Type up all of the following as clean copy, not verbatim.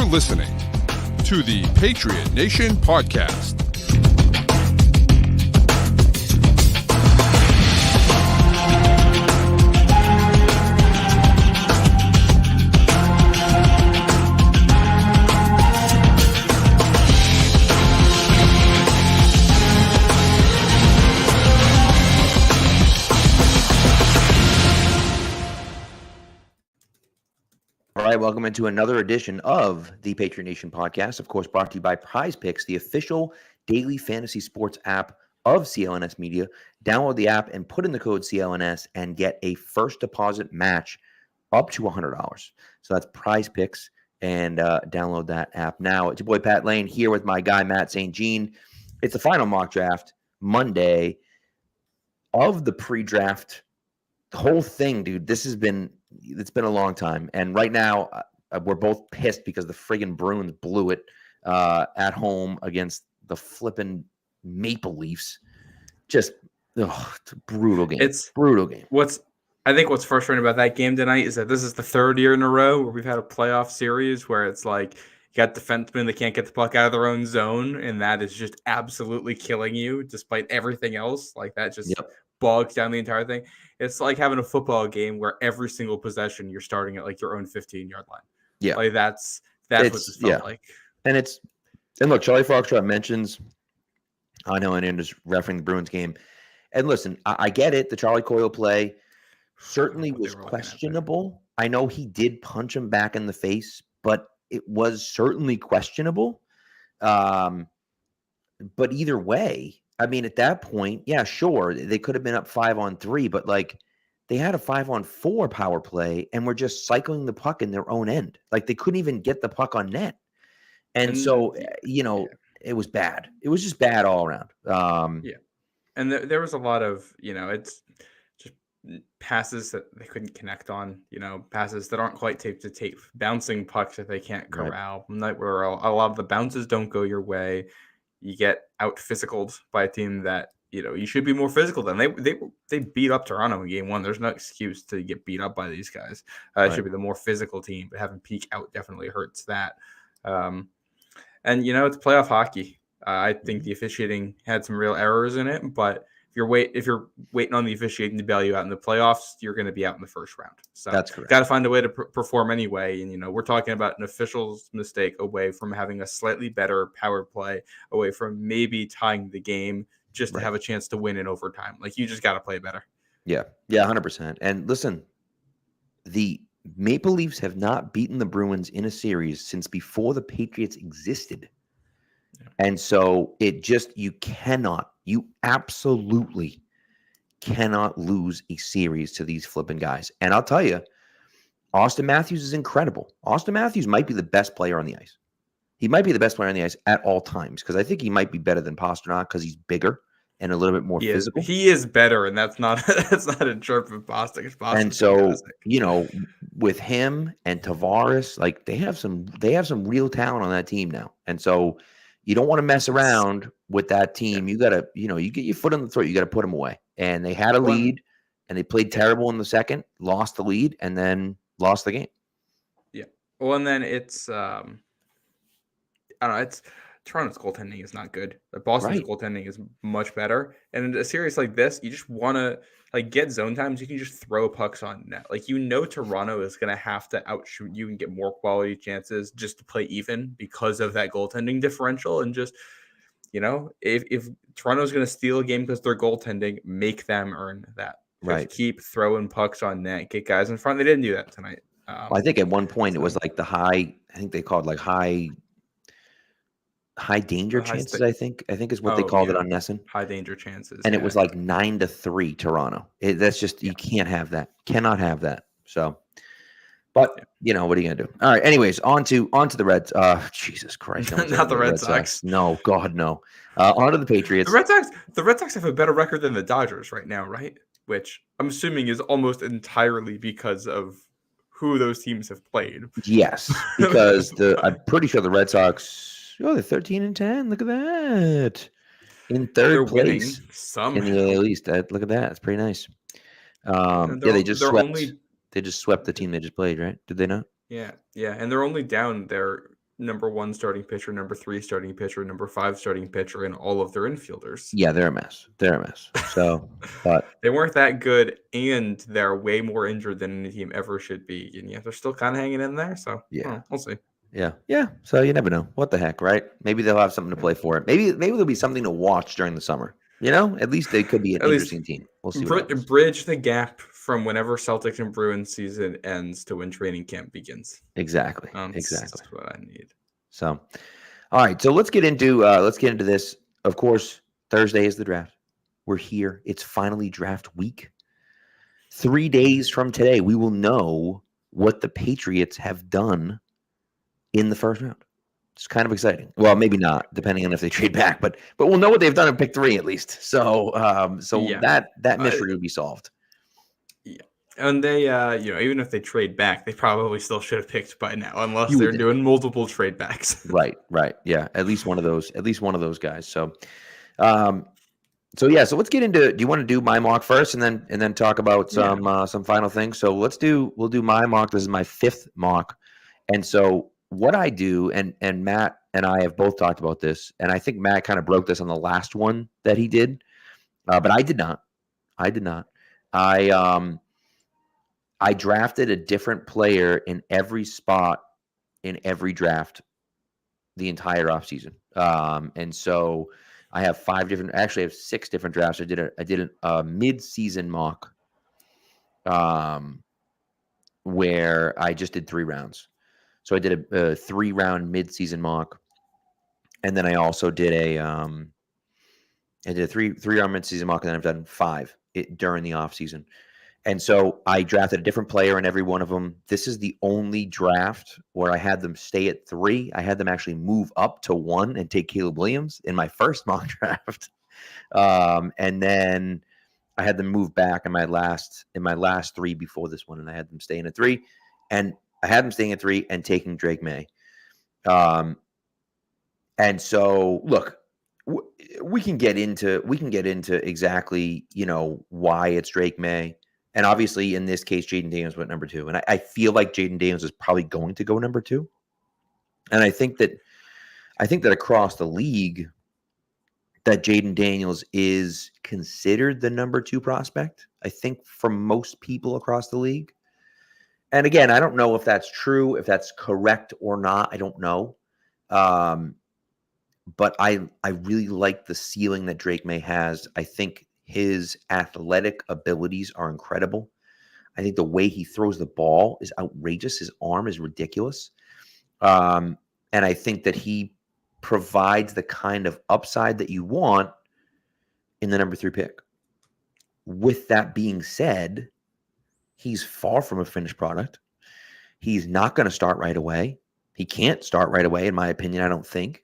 You're listening to the Patriot Nation Podcast. All right, welcome into another edition of the Patriot Nation Podcast, of course, brought to you by Prize Picks, the official daily fantasy sports app of CLNS Media. Download the app and put in the code CLNS and get a first deposit match up to $100. So that's Prize Picks, and download that app now. It's your boy Pat Lane here with my guy Matt St. Jean. It's the final mock draft Monday of the pre-draft. The whole thing, dude, it's been a long time. And right now, we're both pissed because the friggin' Bruins blew it at home against the flippin' Maple Leafs. Just, it's a brutal game. Brutal game. I think what's frustrating about that game tonight is that this is the third year in a row where we've had a playoff series where it's like you got defensemen that can't get the puck out of their own zone, and that is just absolutely killing you despite everything else. Like that just bogs down the entire thing. It's like having a football game where every single possession you're starting at like your own 15-yard line. Yeah. Like that's what this felt like. And look, Charlie Foxtrot mentions, I know, and just referencing the Bruins game. And listen, I get it. The Charlie Coyle play certainly was questionable. I know he did punch him back in the face, but it was certainly questionable. But either way, I mean, at that point, yeah, sure, they could have been up 5-on-3, but like they had a 5-on-4 power play and were just cycling the puck in their own end. Like they couldn't even get the puck on net. And so, it was bad. It was just bad all around. And there was a lot of, it's just passes that they couldn't connect on, passes that aren't quite tape to tape, bouncing pucks that they can't corral. Right. Where a lot of the bounces don't go your way. You get out physicaled by a team that, you should be more physical than. They beat up Toronto in game one. There's no excuse to get beat up by these guys. It should be the more physical team, but having Peak out definitely hurts that. And, it's playoff hockey. I think the officiating had some real errors in it, but if you're waiting on the officiating to bail you out in the playoffs, you're going to be out in the first round. So that's correct. Got to find a way to perform anyway. And, we're talking about an official's mistake away from having a slightly better power play, away from maybe tying the game just to have a chance to win in overtime. Like, you just got to play better. Yeah, 100%. And listen, the Maple Leafs have not beaten the Bruins in a series since before the Patriots existed. Yeah. And so you absolutely cannot lose a series to these flipping guys. And I'll tell you, Austin Matthews is incredible. Austin Matthews might be the best player on the ice. He might be the best player on the ice at all times because I think he might be better than Pastrnak because he's bigger and a little bit more physical. He is better, and that's not a chirp of Boston. And so, with him and Tavares, like they have some real talent on that team now. And so you don't want to mess around with that team. You got to, you get your foot on the throat. You got to put them away. And they had a lead, and they played terrible in the second, lost the lead, and then lost the game. Yeah. Well, and then it's, I don't know, it's Toronto's goaltending is not good. Boston's goaltending is much better. And in a series like this, you just want to get zone times. You can just throw pucks on net. Toronto is going to have to outshoot you and get more quality chances just to play even because of that goaltending differential. And just, if Toronto's going to steal a game because they're goaltending, make them earn that. Just keep throwing pucks on net, get guys in front. They didn't do that tonight. I think at one point it was like the high. I think they called like high danger chances. I think is what they called it on Nesson. High danger chances, and it was like 9-3 Toronto. That's just you can't have that. Cannot have that. So, but what are you gonna do? All right. Anyways, on to the Reds. Jesus Christ! Not the Red Sox. No, God, no. On to the Patriots. The Red Sox have a better record than the Dodgers right now, right? Which I'm assuming is almost entirely because of who those teams have played. Yes, because I'm pretty sure the Red Sox. Oh, they're 13-10. Look at that. In third place in the AL East. Look at that. It's pretty nice. They just swept the team they just played, right? Did they not? Yeah. And they're only down their number 1 starting pitcher, number 3 starting pitcher, number 5 starting pitcher, and all of their infielders. Yeah, they're a mess. They're a mess. So, but They weren't that good, and they're way more injured than any team ever should be. And yet they're still kind of hanging in there. So yeah. we'll see. Yeah. So you never know. What the heck, right? Maybe they'll have something to play for. Maybe there'll be something to watch during the summer. At least they could be an interesting team. We'll see. Bridge the gap from whenever Celtics and Bruins season ends to when training camp begins. Exactly. That's what I need. So, all right. So let's get into this. Of course, Thursday is the draft. We're here. It's finally draft week. 3 days from today, we will know what the Patriots have done in the first round. It's kind of exciting. Well, maybe not, depending on if they trade back, but we'll know what they've done in pick 3 at least. So that mystery will be solved. Yeah, and they, even if they trade back, they probably still should have picked by now, unless they're doing multiple trade backs. Right. Yeah, at least one of those guys. So, so let's get into. Do you want to do my mock first, and then talk about some final things? So we'll do my mock. This is my 5th mock, and so what I do, and Matt and I have both talked about this, and I think Matt kind of broke this on the last one that he did, but I did not. I drafted a different player in every spot in every draft the entire offseason. And so I have 5 different, actually I have 6 different drafts. I did a mid-season mock where I just did 3 rounds. So I did a 3-round mid-season mock. And then I also did a 3-round mid-season mock, and then I've done 5 during the offseason. And so I drafted a different player in every one of them. This is the only draft where I had them stay at 3. I had them actually move up to 1 and take Caleb Williams in my first mock draft. And then I had them move back in my last 3 before this one, and I had them staying at 3. And I had them staying at 3 and taking Drake May. And so look, we can get into exactly, why it's Drake May. And obviously, in this case, Jaden Daniels went number 2. And I feel like Jaden Daniels is probably going to go number 2. And I think that across the league, that Jaden Daniels is considered the number 2 prospect, I think, for most people across the league. And again, I don't know if that's true, if that's correct or not. I don't know. But I really like the ceiling that Drake May has. I think his athletic abilities are incredible. I think the way he throws the ball is outrageous. His arm is ridiculous. And I think that he provides the kind of upside that you want in the number 3 pick. With that being said, he's far from a finished product. He's not going to start right away. He can't start right away, in my opinion, I don't think.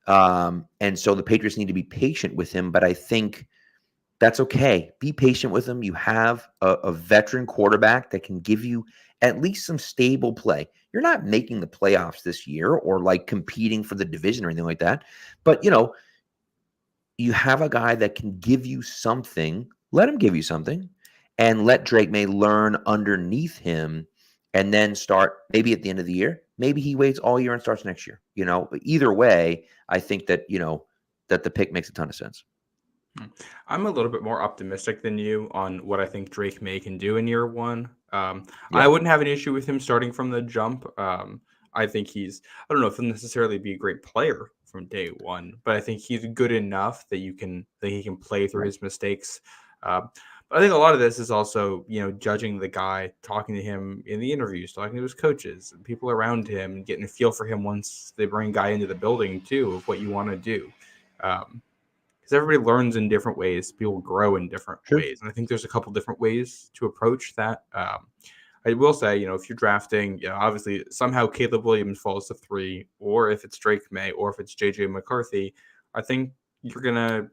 And so the Patriots need to be patient with him, but I think that's okay. Be patient with him. You have a veteran quarterback that can give you at least some stable play. You're not making the playoffs this year or like competing for the division or anything like that, but you have a guy that can give you something. Let him give you something, and let Drake May learn underneath him, and then start maybe at the end of the year. Maybe he waits all year and starts next year. But either way, I think that that the pick makes a ton of sense. I'm a little bit more optimistic than you on what I think Drake May can do in year 1. I wouldn't have an issue with him starting from the jump. I think I don't know if he'll necessarily be a great player from day 1, but I think he's good enough that he can play through his mistakes. But I think a lot of this is also, judging the guy, talking to him in the interviews, talking to his coaches, and people around him, and getting a feel for him once they bring a guy into the building too, of what you want to do. Because everybody learns in different ways. People grow in different ways. And I think there's a couple different ways to approach that. I will say, if you're drafting, obviously somehow Caleb Williams falls to 3, or if it's Drake May, or if it's JJ McCarthy, I think you're going to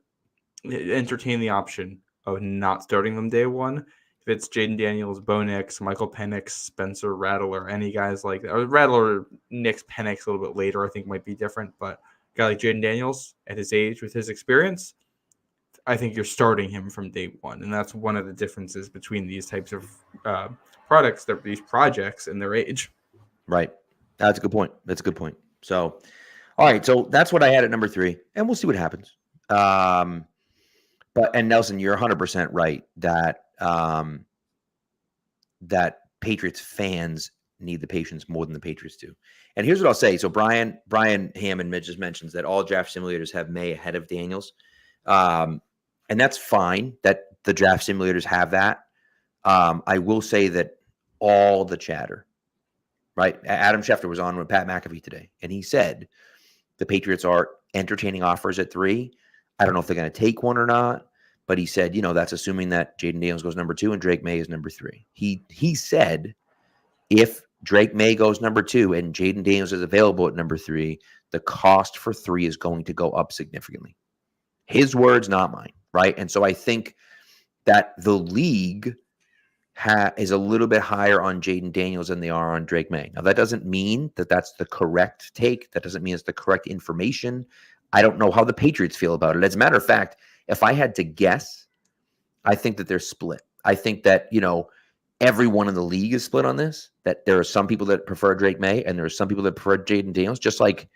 entertain the option of not starting them day 1. If it's Jaden Daniels, Bo Nix, Michael Penix, Spencer Rattler, any guys like that, or Rattler, Nix, Penix a little bit later, I think might be different, but a guy like Jaden Daniels at his age with his experience, I think you're starting him from day 1. And that's one of the differences between these types of these projects and their age. Right. That's a good point. So, all right. So that's what I had at number 3, and we'll see what happens. And Nelson, you're 100% right that that Patriots fans need the patience more than the Patriots do. And here's what I'll say. So Brian Hammond just mentions that all draft simulators have May ahead of Daniels. And that's fine that the draft simulators have that. I will say that all the chatter, right? Adam Schefter was on with Pat McAfee today, and he said the Patriots are entertaining offers at 3. I don't know if they're going to take one or not, but he said, that's assuming that Jaden Daniels goes number 2 and Drake May is number 3. He said if Drake May goes number 2 and Jaden Daniels is available at number 3, the cost for 3 is going to go up significantly. His words, not mine, right? And so I think that the league is a little bit higher on Jaden Daniels than they are on Drake May. Now, that doesn't mean that that's the correct take. That doesn't mean it's the correct information. I don't know how the Patriots feel about it. As a matter of fact, if I had to guess, I think that they're split. I think that, everyone in the league is split on this, that there are some people that prefer Drake May and there are some people that prefer Jaden Daniels, just like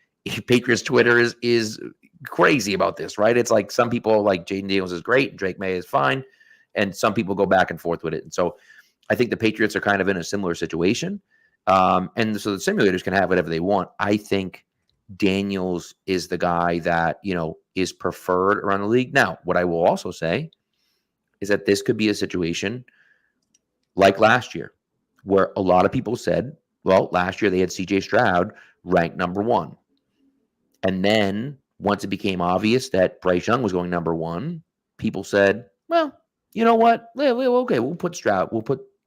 Patriots Twitter is crazy about this, right? It's like some people like Jaden Daniels is great and Drake May is fine, and some people go back and forth with it. And so I think the Patriots are kind of in a similar situation. And so the simulators can have whatever they want. I think Daniels is the guy that, is preferred around the league. Now, what I will also say is that this could be a situation like last year, where a lot of people said, well, last year they had CJ Stroud ranked number 1. And then once it became obvious that Bryce Young was going number 1, people said, well, you know what? Okay, we'll put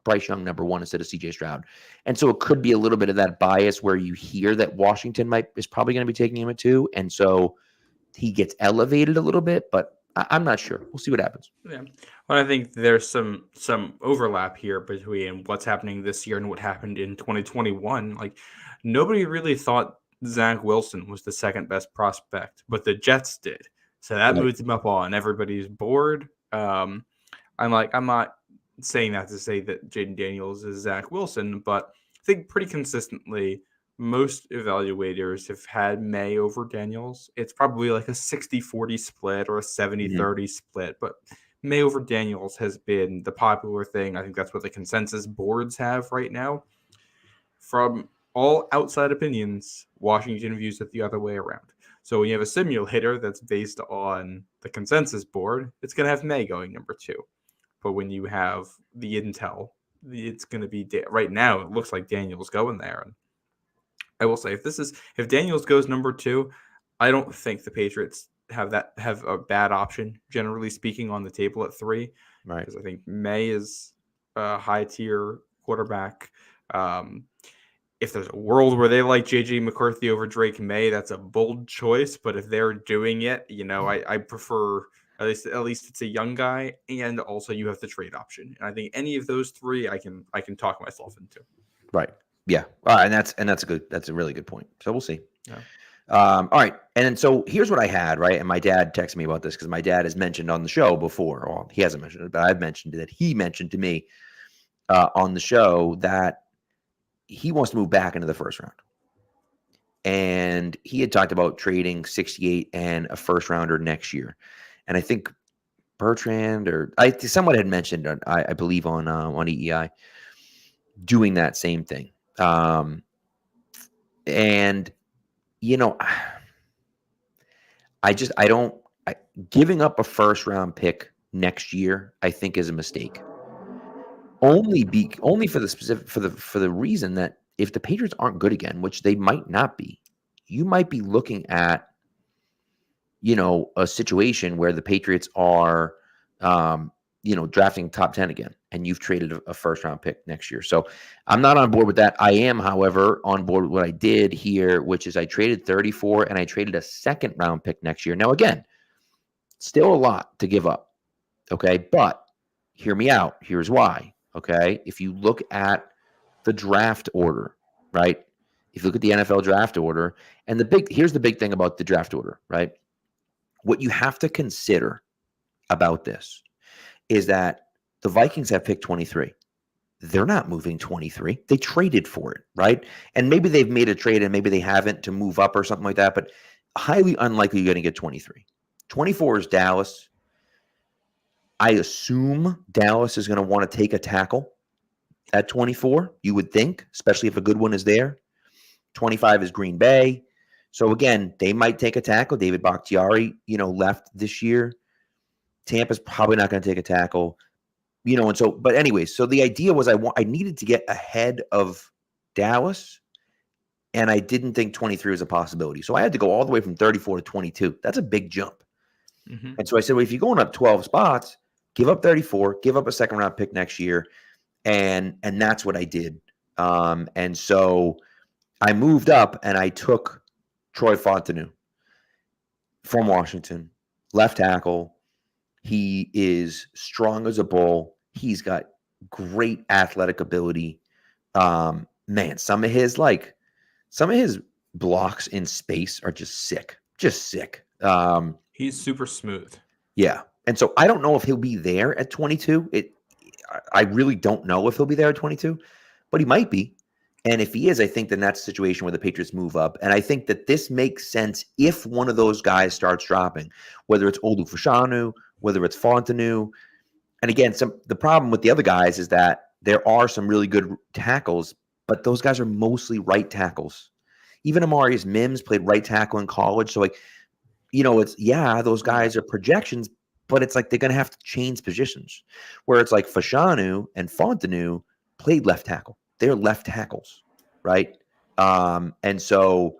Bryce Young number 1 instead of CJ Stroud. And so it could be a little bit of that bias where you hear that Washington is probably going to be taking him at 2. And so he gets elevated a little bit, but I'm not sure. We'll see what happens. Yeah. Well, I think there's some overlap here between what's happening this year and what happened in 2021. Like, nobody really thought Zach Wilson was the second best prospect, but the Jets did. So that moved him up on everybody's board. I'm not saying that to say that Jaden Daniels is Zach Wilson, but I think pretty consistently most evaluators have had May over Daniels. It's probably like a 60-40 split or a 70-30 split, but May over Daniels has been the popular thing. I think that's what the consensus boards have right now. From all outside opinions, Washington views it the other way around. So when you have a simulator that's based on the consensus board, it's going to have May going number 2. But when you have the intel, it's going to be right now. It looks like Daniels going there. And I will say, if Daniels goes number 2, I don't think the Patriots have a bad option, generally speaking, on the table at 3. Right. Because I think May is a high tier quarterback. If there's a world where they like JJ McCarthy over Drake May, that's a bold choice. But if they're doing it, I prefer at least it's a young guy, and also you have the trade option. And I think any of those 3, I can talk myself into. Right. Yeah. All right. And that's a really good point. So we'll see. Yeah. All right. And then, so here's what I had, right? And my dad texted me about this because my dad has mentioned on the show before. Well, he hasn't mentioned it, but I've mentioned that he mentioned to me on the show that he wants to move back into the first round. And he had talked about trading 68 and a first rounder next year. And I think Bertrand someone had mentioned, I believe on EEI, doing that same thing. Giving up a first round pick next year, I think, is a mistake. Only for the reason that if the Patriots aren't good again, which they might not be, you might be looking at, a situation where the Patriots are, drafting top 10 again, and you've traded a first round pick next year. So I'm not on board with that. I am, however, on board with what I did here, which is I traded 34 and I traded a second round pick next year. Now, again, still a lot to give up. Okay. But hear me out. Here's why. Okay. If you look at the draft order, right? If you look at the NFL draft order, and here's the big thing about the draft order, right? What you have to consider about this is that the Vikings have picked 23. they're not moving 23. They traded for it, right? And maybe they've made a trade and maybe they haven't to move up or something like that, but highly unlikely you're going to get 23. 24 is Dallas. I assume Dallas is going to want to take a tackle at 24, you would think, especially if a good one is there. 25 is Green Bay. So again, they might take a tackle. David Bakhtiari, left this year. Tampa's probably not going to take a tackle. And so, but anyways, so the idea was I needed to get ahead of Dallas, and I didn't think 23 was a possibility. So I had to go all the way from 34 to 22. That's a big jump. Mm-hmm. And so I said, well, if you're going up 12 spots, give up 34, give up a second round pick next year. And that's what I did. And so I moved up and I took Troy Fontenot from Washington, left tackle. He is strong as a bull. He's got great athletic ability. Man, some of his blocks in space are just sick. He's super smooth. Yeah. And so I don't know if he'll be there at 22. I really don't know if he'll be there at 22, but he might be. And if he is, I think then that's a situation where the Patriots move up. And I think that this makes sense if one of those guys starts dropping, whether it's Olu Fashanu, whether it's Fontenot. And again, the problem with the other guys is that there are some really good tackles, but those guys are mostly right tackles. Even Amarius Mims played right tackle in college. So those guys are projections, but it's like they're going to have to change positions. Where it's like Fashanu and Fontenot played left tackle. They're left tackles, right? And so,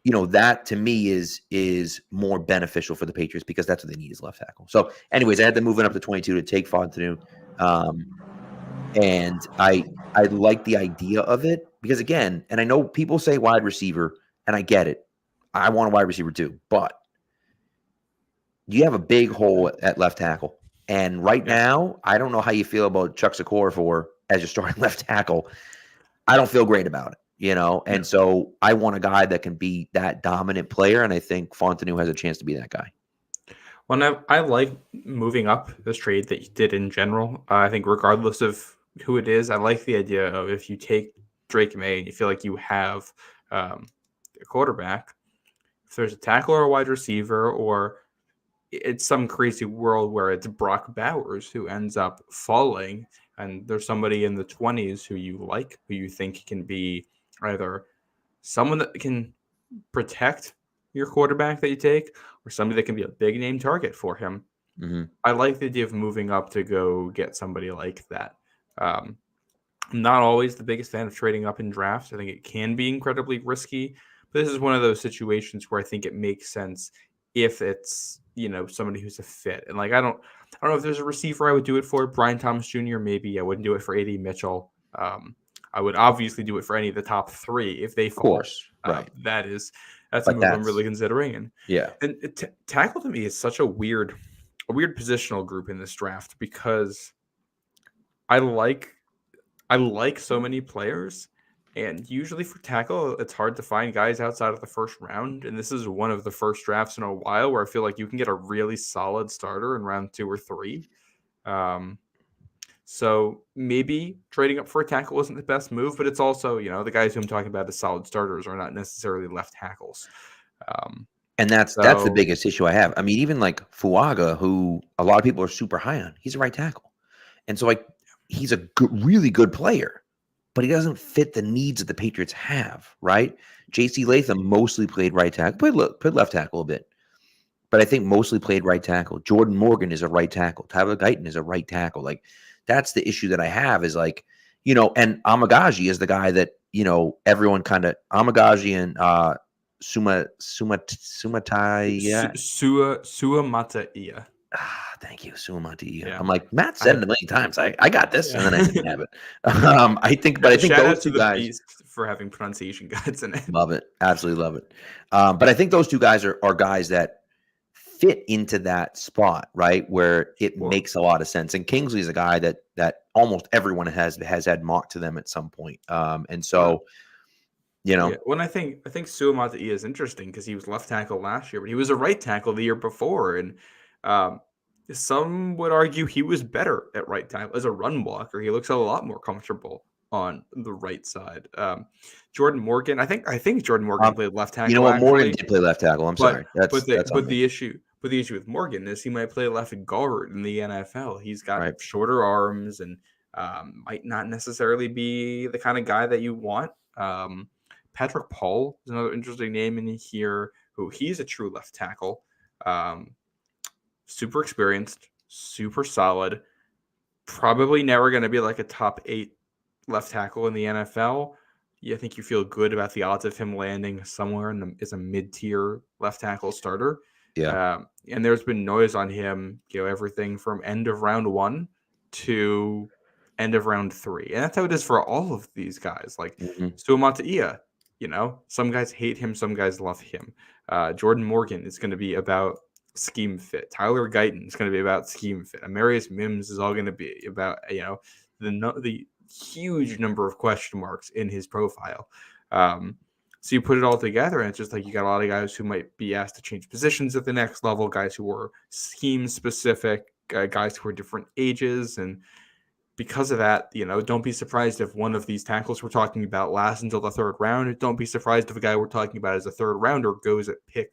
that to me is more beneficial for the Patriots because that's what they need is left tackle. So anyways, I had to move it up to 22 to take Fontenot. And I like the idea of it because again, and I know people say wide receiver, and I get it. I want a wide receiver too, but you have a big hole at left tackle. And right now, I don't know how you feel about Chuck Okorafor as your starting left tackle. I don't feel great about it, And so I want a guy that can be that dominant player, and I think Fontenot has a chance to be that guy. Well, I like moving up this trade that you did in general. I think regardless of who it is, I like the idea of if you take Drake May and you feel like you have a quarterback, if there's a tackle or a wide receiver, or it's some crazy world where it's Brock Bowers who ends up falling, and there's somebody in the 20s who you like, who you think can be either someone that can protect your quarterback that you take, or somebody that can be a big name target for him. Mm-hmm. I like the idea of moving up to go get somebody like that. I'm not always the biggest fan of trading up in drafts. I think it can be incredibly risky, but this is one of those situations where I think it makes sense if it's, somebody who's a fit. And I don't know if there's a receiver I would do it for. Brian Thomas Jr., maybe. I wouldn't do it for A.D. Mitchell. I would obviously do it for any of the top three if they fall. Of course, right. That's a move I'm really considering. And tackle to me is such a weird positional group in this draft because I like so many players, and usually for tackle, it's hard to find guys outside of the first round. And this is one of the first drafts in a while where I feel like you can get a really solid starter in round 2 or 3. So maybe trading up for a tackle isn't the best move, but it's also, the guys who I'm talking about as solid starters are not necessarily left tackles. And that's the biggest issue I have. I mean, even like Fuaga, who a lot of people are super high on, he's a right tackle. And so he's a really good player, but he doesn't fit the needs that the Patriots have, right? J.C. Latham mostly played right tackle, played left tackle a bit, but I think mostly played right tackle. Jordan Morgan is a right tackle. Tyler Guyton is a right tackle. That's the issue that I have is and Amagaji is the guy that, everyone kind of Amagaji and Suamataia. Thank you, Suamataia. Yeah. I'm like, Matt said it a million times. I got this, and then I didn't have it. I think those two guys beast for having pronunciation guides in it. Love it, absolutely love it. But I think those two guys are guys that fit into that spot, right, where it makes a lot of sense. And Kingsley is a guy that almost everyone has had mocked to them at some point. And so, when I think Suamataia is interesting because he was left tackle last year, but he was a right tackle the year before, and some would argue he was better at right tackle as a run blocker. He looks a lot more comfortable on the right side. Jordan Morgan, I think Jordan Morgan Um, played left you know tackle what? Morgan actually, did play left tackle. I'm but sorry. That's on me. the issue with Morgan is he might play left guard in the NFL. He's got Right. shorter arms and might not necessarily be the kind of guy that you want. Patrick Paul is another interesting name in here. He's a true left tackle. Super experienced, super solid. Probably never going to be like a top 8 left tackle in the NFL. I think you feel good about the odds of him landing somewhere as a mid-tier left tackle starter. Yeah. And there's been noise on him, everything from end of round 1 to end of round 3. And that's how it is for all of these guys. Like Suamataia, some guys hate him, some guys love him. Jordan Morgan is going to be about scheme fit. Tyler Guyton is going to be about scheme fit. Amarius Mims is all going to be about, the huge number of question marks in his profile. So you put it all together, and it's just like you got a lot of guys who might be asked to change positions at the next level, guys who were scheme specific, guys who are different ages. And because of that, don't be surprised if one of these tackles we're talking about lasts until the third round. Don't be surprised if a guy we're talking about as a third rounder goes at pick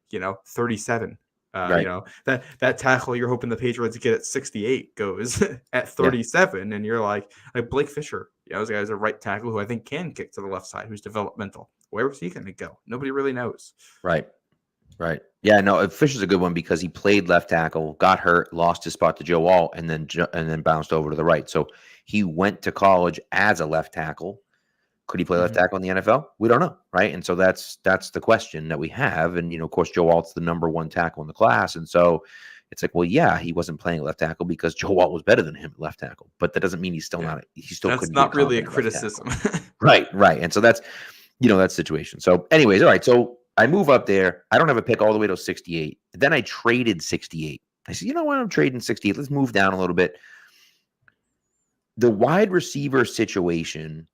37. Right. That tackle you're hoping the Patriots get at 68 goes at 37, and you're like Blake Fisher. This guy's a right tackle who I think can kick to the left side, who's developmental. Where was he going to go? Nobody really knows. Right. Yeah, no, Fisher's a good one because he played left tackle, got hurt, lost his spot to Joe Wall, and then bounced over to the right. So he went to college as a left tackle. Could he play left tackle in the NFL? We don't know, right? And so that's the question that we have. And of course, Joe Walt's the number 1 tackle in the class, and so it's like, well, yeah, he wasn't playing left tackle because Joe Walt was better than him at left tackle, but that doesn't mean he's still not. He still that's couldn't. Not be really a criticism, right? And so that's that situation. So, anyways, all right. So I move up there. I don't have a pick all the way to 68. Then I traded 68. I said, you know what? I'm trading 68. Let's move down a little bit. The wide receiver situation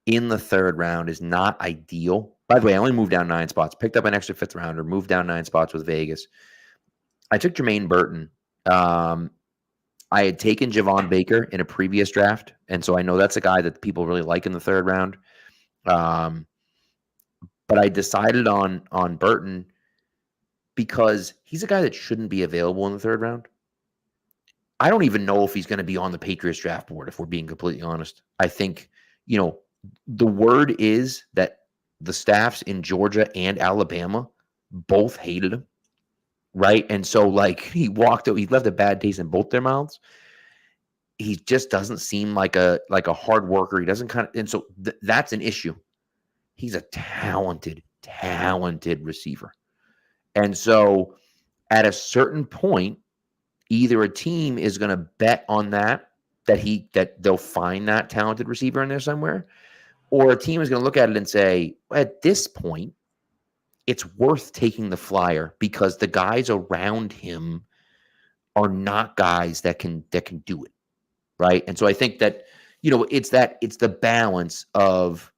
in the third round is not ideal. By the way, I only moved down 9 spots, picked up an extra 5th rounder, moved down 9 spots with Vegas. I took Jermaine Burton. I had taken Javon Baker in a previous draft, and so I know that's a guy that people really like in the third round. But I decided on Burton because he's a guy that shouldn't be available in the third round. I don't even know if he's going to be on the Patriots draft board, if we're being completely honest. I think, the word is that the staffs in Georgia and Alabama both hated him, right? And so, he walked out, he left a bad taste in both their mouths. He just doesn't seem like a hard worker. He doesn't and so that's an issue. He's a talented receiver. And so at a certain point, either a team is going to bet on that they'll find that talented receiver in there somewhere, or a team is going to look at it and say, at this point, it's worth taking the flyer because the guys around him are not guys that can do it, right? And so I think that it's the balance of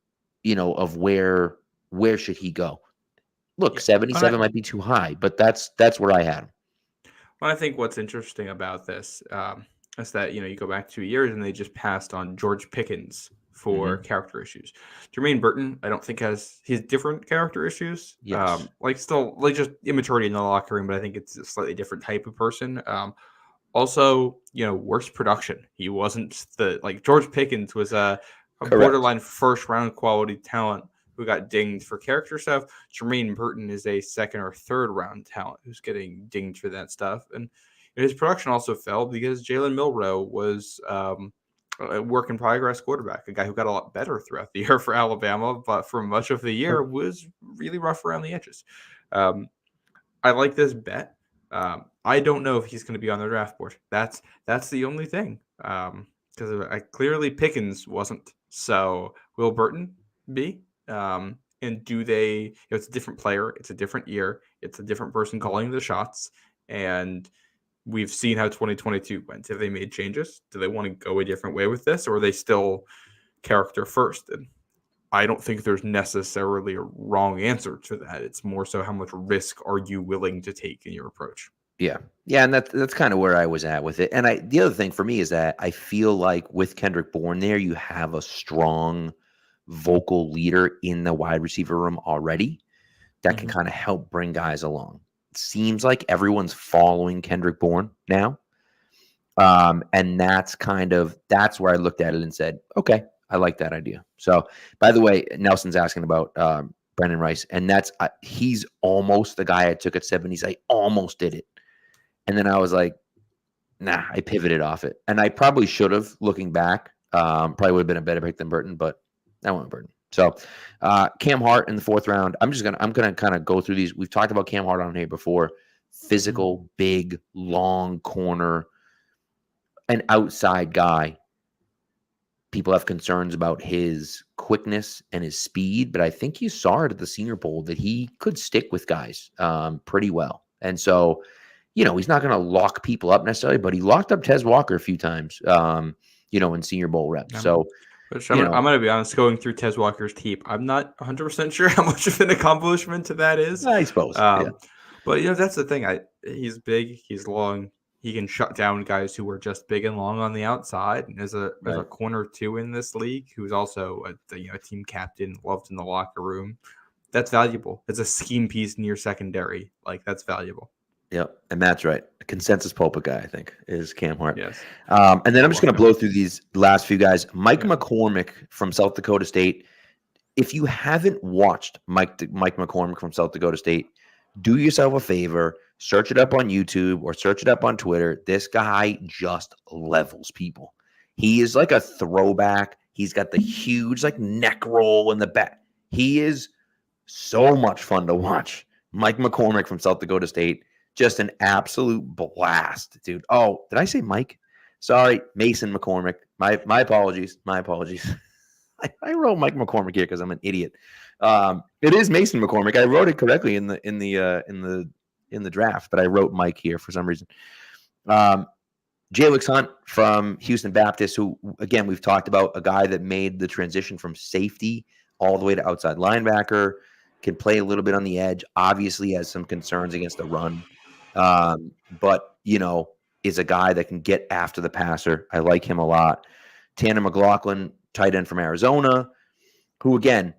of where should he go. Look, 77 might be too high, but that's where I had him. Well, I think what's interesting about this is that you go back 2 years and they just passed on George Pickens for character issues. Jermaine Burton, I don't think has different character issues. Yes. Just immaturity in the locker room, but I think it's a slightly different type of person. Also, worse production. He wasn't George Pickens was a borderline first round quality talent who got dinged for character stuff. Jermaine Burton is a second or third round talent who's getting dinged for that stuff. And his production also fell because Jalen Milroe was a work in progress quarterback, a guy who got a lot better throughout the year for Alabama, but for much of the year was really rough around the edges. I like this bet. I don't know if he's going to be on the draft board. That's the only thing. Because clearly Pickens wasn't. So will Burton be? And do they? It's a different player. It's a different year. It's a different person calling the shots. And we've seen how 2022 went. Have they made changes? Do they want to go a different way with this, or are they still character first? And I don't think there's necessarily a wrong answer to that. It's more so how much risk are you willing to take in your approach? Yeah. Yeah, and that's kind of where I was at with it. And the other thing for me is that I feel like with Kendrick Bourne there, you have a strong vocal leader in the wide receiver room already that can Mhm. kind of help bring guys along. It seems like everyone's following Kendrick Bourne now. And that's where I looked at it and said, okay, I like that idea. So, by the way, Nelson's asking about Brendan Rice, and he's almost the guy I took at 70s. I almost did it. And then I was like, nah, I pivoted off it. And I probably should have, looking back. Probably would have been a better pick than Burton, but I went with Burton. So Cam Hart in the 4th round. I'm gonna kind of go through these. We've talked about Cam Hart on here before. Physical, big, long corner, an outside guy. People have concerns about his quickness and his speed, but I think you saw it at the Senior Bowl that he could stick with guys pretty well. And so, he's not going to lock people up necessarily, but he locked up Tez Walker a few times, in Senior Bowl reps. So, I'm going to be honest, going through Tez Walker's tape, I'm not 100% sure how much of an accomplishment that is. I suppose. Yeah. But, that's the thing. He's big, he's long. He can shut down guys who are just big and long on the outside. And as a corner 2 in this league, who's also a team captain, loved in the locker room, that's valuable. It's a scheme piece in your secondary. Like, that's valuable. Yep, and that's right. A consensus pulpit guy, I think, is Cam Hart. Yes. And then I'm just going to blow through these last few guys. Mike McCormick from South Dakota State. If you haven't watched Mike McCormick from South Dakota State, do yourself a favor, search it up on YouTube or search it up on Twitter. This guy just levels people. He is like a throwback. He's got the huge neck roll in the back. He is so much fun to watch. Mike McCormick from South Dakota State. Just an absolute blast, dude. Oh, did I say Mike? Sorry, Mason McCormick. My apologies. My apologies. I wrote Mike McCormick here because I'm an idiot. It is Mason McCormick. I wrote it correctly in the draft, but I wrote Mike here for some reason. Jalix Hunt from Houston Baptist, who again we've talked about, a guy that made the transition from safety all the way to outside linebacker, can play a little bit on the edge. Obviously, has some concerns against the run, but is a guy that can get after the passer. I like him a lot. Tanner McLaughlin, tight end from Arizona, who again,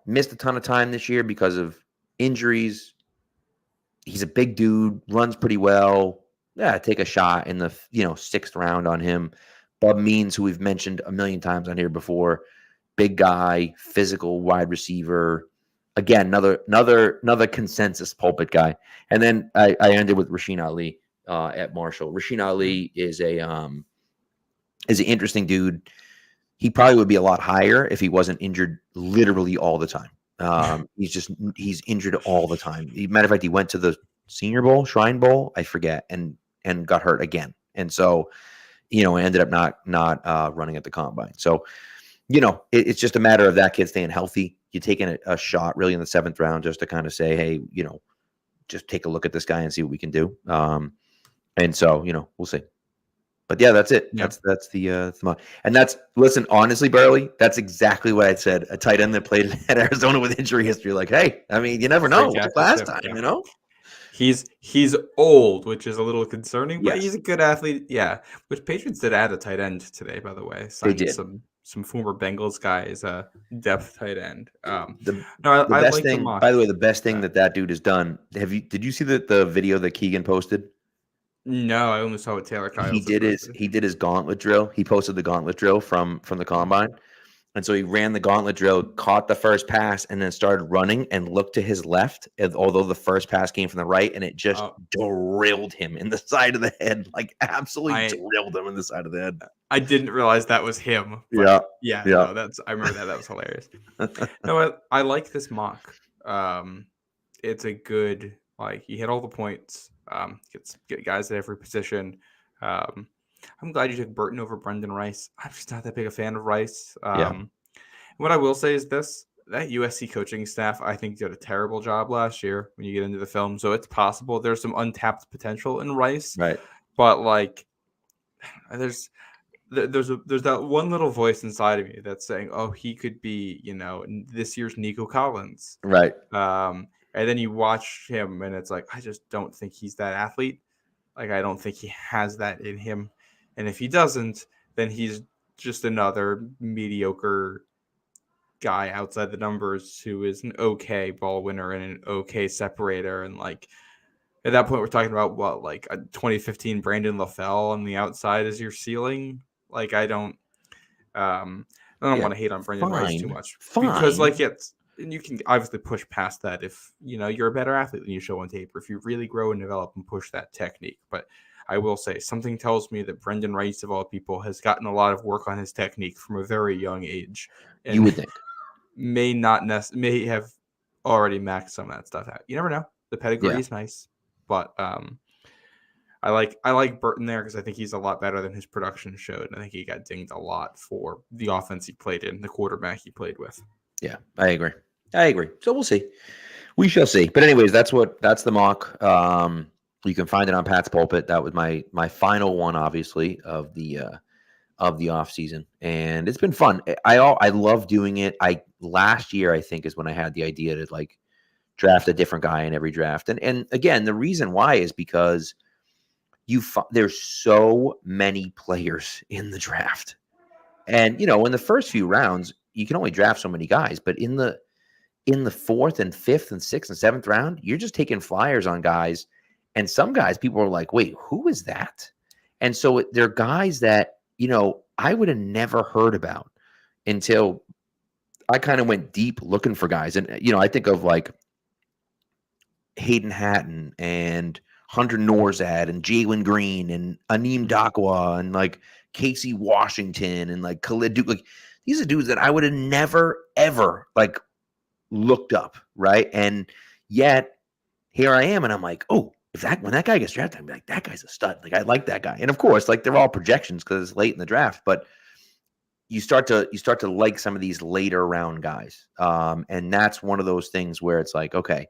missed a ton of time this year because of injuries. He's a big dude, runs pretty well. Yeah, take a shot in the 6th round on him. Bub Means, who we've mentioned a million times on here before, big guy, physical wide receiver. Again, another consensus pulpit guy. And then I ended with Rasheen Ali at Marshall. Rasheen Ali is an interesting dude. He probably would be a lot higher if he wasn't injured literally all the time. He's injured all the time. Matter of fact, he went to the Senior Bowl, Shrine Bowl, I forget, and got hurt again. And so, ended up not running at the combine. So, it's just a matter of that kid staying healthy. You're taking a shot really in the 7th round just to kind of say, hey, just take a look at this guy and see what we can do. And so, we'll see. But yeah, that's it. Yeah. That's the and listen, honestly, Burley, that's exactly what I said. A tight end that played at Arizona with injury history. Like, hey, I mean, you never know. Last time, He's old, which is a little concerning, but yes. He's a good athlete. Yeah, which Patriots did add a tight end today, by the way. They did. Some former Bengals guys, depth tight end. I like thing, by the way, the best thing that dude has done. Did you see the video that Keegan posted? No, I only saw what Taylor Kyles he did his gauntlet drill. He posted the gauntlet drill from the combine. And so he ran the gauntlet drill, caught the first pass, and then started running and looked to his left, although the first pass came from the right, and it just drilled him in the side of the head, absolutely drilled him in the side of the head. I didn't realize that was him. Yeah. No, I remember that. That was hilarious. No, I like this mock. It's a good, you hit all the points. Get guys at every position. I'm glad you took Burton over Brendan Rice. I'm just not that big a fan of Rice. What I will say is this: that USC coaching staff, I think, did a terrible job last year when you get into the film. So it's possible there's some untapped potential in Rice. Right. But there's that one little voice inside of me that's saying, oh, he could be, this year's Nico Collins. Right. And then you watch him, and it's like, I just don't think he's that athlete. Like, I don't think he has that in him. And if he doesn't, then he's just another mediocre guy outside the numbers who is an okay ball winner and an okay separator. And like at that point, we're talking about what, like a 2015 Brandon LaFell on the outside is your ceiling. Like I don't want to hate on Brendan Rice too much because like and you can obviously push past that if you're a better athlete than you show on tape, or if you really grow and develop and push that technique. But I will say something tells me that Brendan Rice, of all people, has gotten a lot of work on his technique from a very young age. And you would think may have already maxed some of that stuff out. You never know. The pedigree is nice, but I like Burton there because I think he's a lot better than his production showed. I think he got dinged a lot for the offense he played in, the quarterback he played with. Yeah, I agree. So we'll see. We shall see. But anyways, that's the mock. You can find it on Pat's Pulpit. That was my final one, obviously, of the off season, and it's been fun. I love doing it. Last year I think is when I had the idea to like draft a different guy in every draft, and again the reason why is because there's so many players in the draft, and in the first few rounds you can only draft so many guys, but in the fourth and fifth and sixth and seventh round you're just taking flyers on guys, and some guys people are like, wait, who is that? And so they're guys that I would have never heard about until I kind of went deep looking for guys. And, I think of like Hayden Hatton and Hunter Norzad and Jalen Green and Aneem Dakwa and like Casey Washington and like Khalid Duke. Like these are dudes that I would have never, ever like looked up. Right. And yet here I am and I'm like, oh, when that guy gets drafted, I'm like, that guy's a stud. Like I like that guy. And of course, like they're all projections because it's late in the draft, but you start to like some of these later round guys. And that's one of those things where it's like, okay,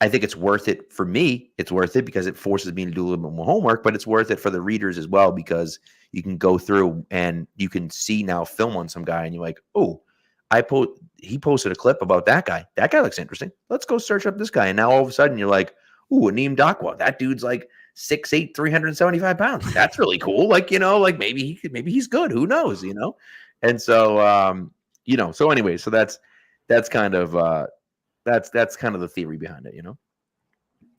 I think it's worth it for me. It's worth it because it forces me to do a little bit more homework, but it's worth it for the readers as well, because you can go through and you can see now film on some guy and you're like, oh, he posted a clip about that guy. That guy looks interesting. Let's go search up this guy. And now all of a sudden you're like, ooh, Aneem Dakwa. That dude's like 6'8", 375 pounds. That's really cool. Like, like maybe he's good. Who knows, And so, so anyway, so that's kind of, that's kind of the theory behind it,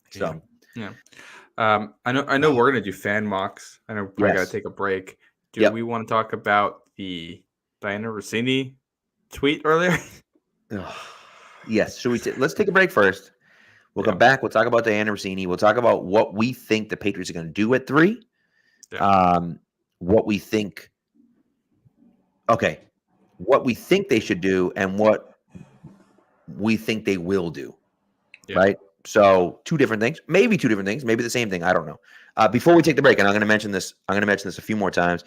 So, yeah. I know we're going to do fan mocks. I know we're going to take a break. Do we want to talk about the Diana Rossini tweet earlier? Yes. Should let's take a break first. We'll come back. We'll talk about Diana Rossini. We'll talk about what we think the Patriots are going to do at 3. Yeah. What we think they should do and what we think they will do. Yeah. Right? So 2 different things, maybe the same thing. I don't know. Before we take the break, and I'm going to mention this a few more times,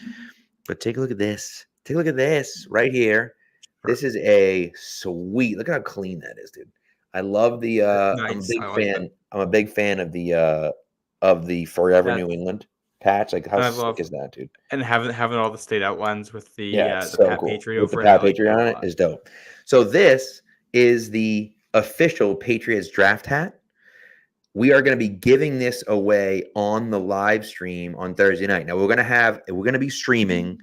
but take a look at this. Take a look at this right here. This is a sweet. Look at how clean that is, dude. I love the. Nice. I'm a big fan of the Forever New England patch. Like how sick is that, dude? And having all the state outlines with the so Pat cool. Patriot with the Pat Patriot on it is dope. So this is the official Patriots draft hat. We are going to be giving this away on the live stream on Thursday night. Now we're going to be streaming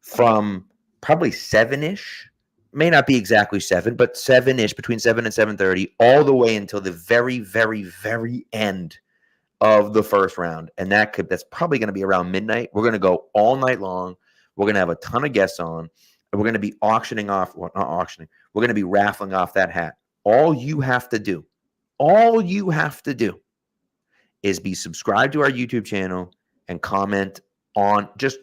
from probably 7-ish. May not be exactly 7, but 7-ish, between 7 and 7:30, all the way until the very, very, very end of the first round. And that's probably going to be around midnight. We're going to go all night long. We're going to have a ton of guests on. And we're going to be auctioning off, well, not auctioning. We're going to be raffling off that hat. All you have to do is be subscribed to our YouTube channel and comment on, just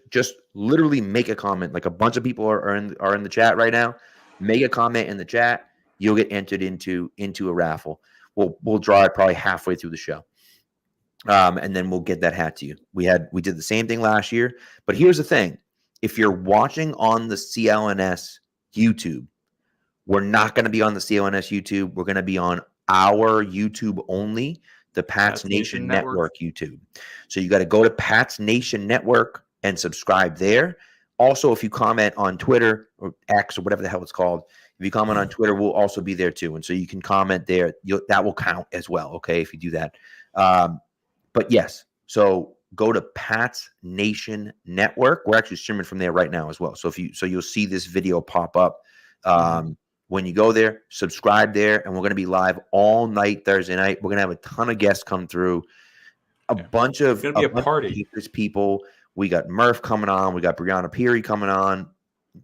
literally make a comment. Like a bunch of people are in the chat right now. Make a comment in the chat. You'll get entered into a raffle. We'll draw it probably halfway through the show. And then we'll get that hat to you. We did the same thing last year, but here's the thing. If you're watching on the CLNS YouTube, we're not going to be on the CLNS YouTube. We're going to be on our YouTube only, the Pats Nation Network YouTube. So you got to go to Pats Nation Network and subscribe there. Also, if you comment on Twitter or X or whatever the hell it's called, If you comment on Twitter, we'll also be there too. And so you can comment there. That will count as well, okay, if you do that. But yes, so go to Pats Nation Network. We're actually streaming from there right now as well. So you'll see this video pop up. When you go there, subscribe there, and we're going to be live all night Thursday night. We're going to have a ton of guests come through. A bunch of it's going to be a party. People. We got Murph coming on. We got Brianna Peary coming on.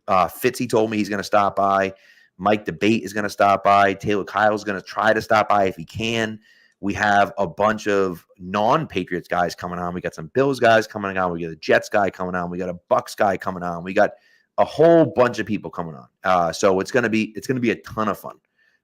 Fitzy told me he's going to stop by. Mike Debate is going to stop by. Taylor Kyle's going to try to stop by if he can. We have a bunch of non-Patriots guys coming on. We got some Bills guys coming on. We got a Jets guy coming on. We got a Bucks guy coming on. We got a whole bunch of people coming on. So it's gonna be a ton of fun.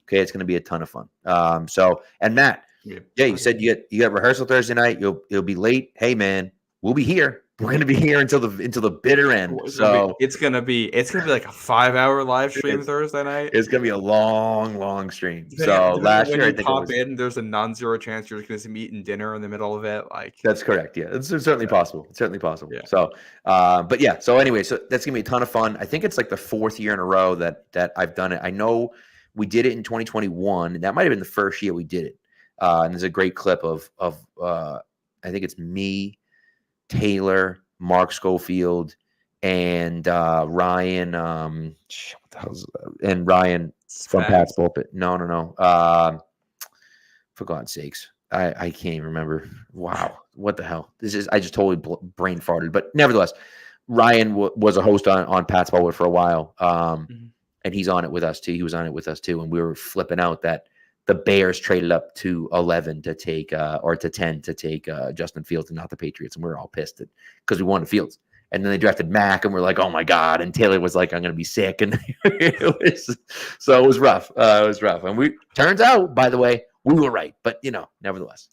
Okay, it's gonna be a ton of fun. And Matt, you said you got rehearsal Thursday night. You'll be late. Hey man, we'll be here. We're gonna be here until the bitter end. It's gonna be like a 5-hour live stream Thursday night. It's gonna be a long stream. So last year, I think there's a non-zero chance you're gonna see me eating dinner in the middle of it. Like that's correct. Yeah, it's certainly possible. It's certainly possible. Yeah. So, but yeah. So anyway, so that's gonna be a ton of fun. I think it's like the 4th year in a row that I've done it. I know we did it in 2021, and that might have been the first year we did it. And there's a great clip of I think it's me, Taylor, Mark Schofield, and Ryan. What the hell is that? And Ryan from Pats Pulpit. No. For God's sakes, I can't even remember. Wow, what the hell? I just totally brain farted. But nevertheless, Ryan was a host on Pats Pulpit for a while, and he's on it with us too. He was on it with us too, and we were flipping out that the Bears traded up to 11 to take or to 10 to take Justin Fields and not the Patriots. And we were all pissed because we wanted Fields. And then they drafted Mac and we're like, oh my God. And Taylor was like, I'm going to be sick. And so it was rough. And turns out, by the way, we were right. But, nevertheless,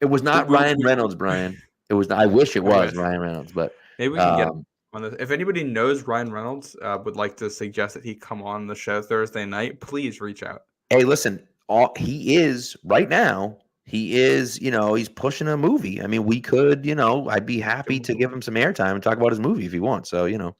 it was not Ryan Reynolds, Brian. It was. I wish it was Ryan Reynolds, but maybe we can get on this. If anybody knows Ryan Reynolds, would like to suggest that he come on the show Thursday night, please reach out. Hey, listen. He is right now. He is, he's pushing a movie. I mean, we could, I'd be happy to give him some airtime and talk about his movie if he wants. So, and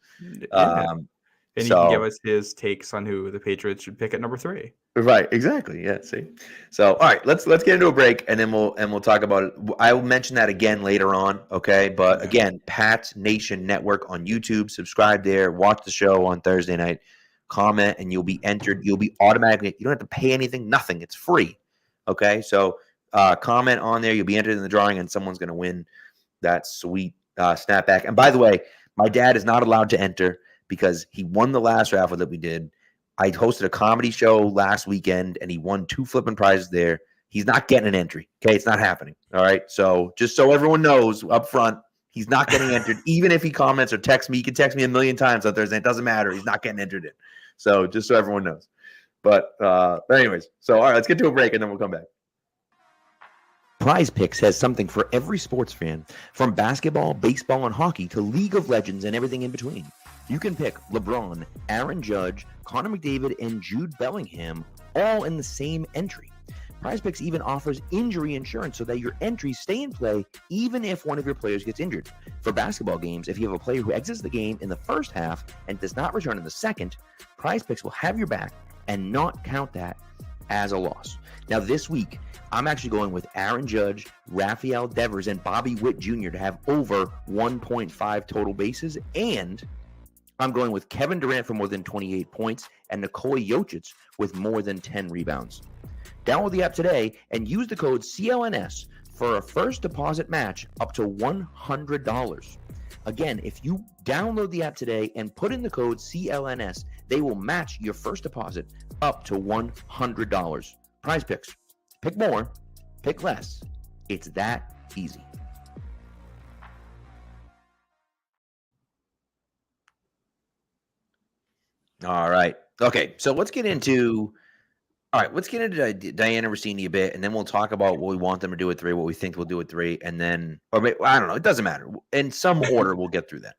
he can give us his takes on who the Patriots should pick at number 3. Right. Exactly. Yeah. See. So, all right, let's get into a break and then we'll talk about it. I will mention that again later on. Okay. But again, Pats Nation Network on YouTube, subscribe there, watch the show on Thursday night. Comment and you'll be entered. You'll be automatically. You don't have to pay anything. Nothing. It's free. Okay. So comment on there. You'll be entered in the drawing, and someone's going to win that sweet snapback. And by the way, my dad is not allowed to enter because he won the last raffle that we did. I hosted a comedy show last weekend, and he won 2 flipping prizes there. He's not getting an entry. Okay, it's not happening. All right. So just so everyone knows up front, he's not getting entered. Even if he comments or texts me, he can text me 1,000,000 times on Thursday. It doesn't matter. He's not getting entered in. So just so everyone knows. But anyways, so all right, let's get to a break and then we'll come back. Prize Picks has something for every sports fan, from basketball, baseball, and hockey to League of Legends and everything in between. You can pick LeBron, Aaron Judge, Connor McDavid, and Jude Bellingham all in the same entry. Prize Picks even offers injury insurance so that your entries stay in play even if one of your players gets injured. For basketball games, if you have a player who exits the game in the first half and does not return in the second, Prize Picks will have your back and not count that as a loss. Now this week, I'm actually going with Aaron Judge, Rafael Devers, and Bobby Witt Jr. to have over 1.5 total bases, and I'm going with Kevin Durant for more than 28 points and Nikola Jokic with more than 10 rebounds. Download the app today and use the code CLNS for a first deposit match up to $100. Again, if you download the app today and put in the code CLNS, they will match your first deposit up to $100. Prize Picks. Pick more, pick less. It's that easy. All right. Okay, so let's get into Diana Rossini a bit, and then we'll talk about what we want them to do at 3, what we think we'll do at 3, and then, I don't know, it doesn't matter. In some order, we'll get through that.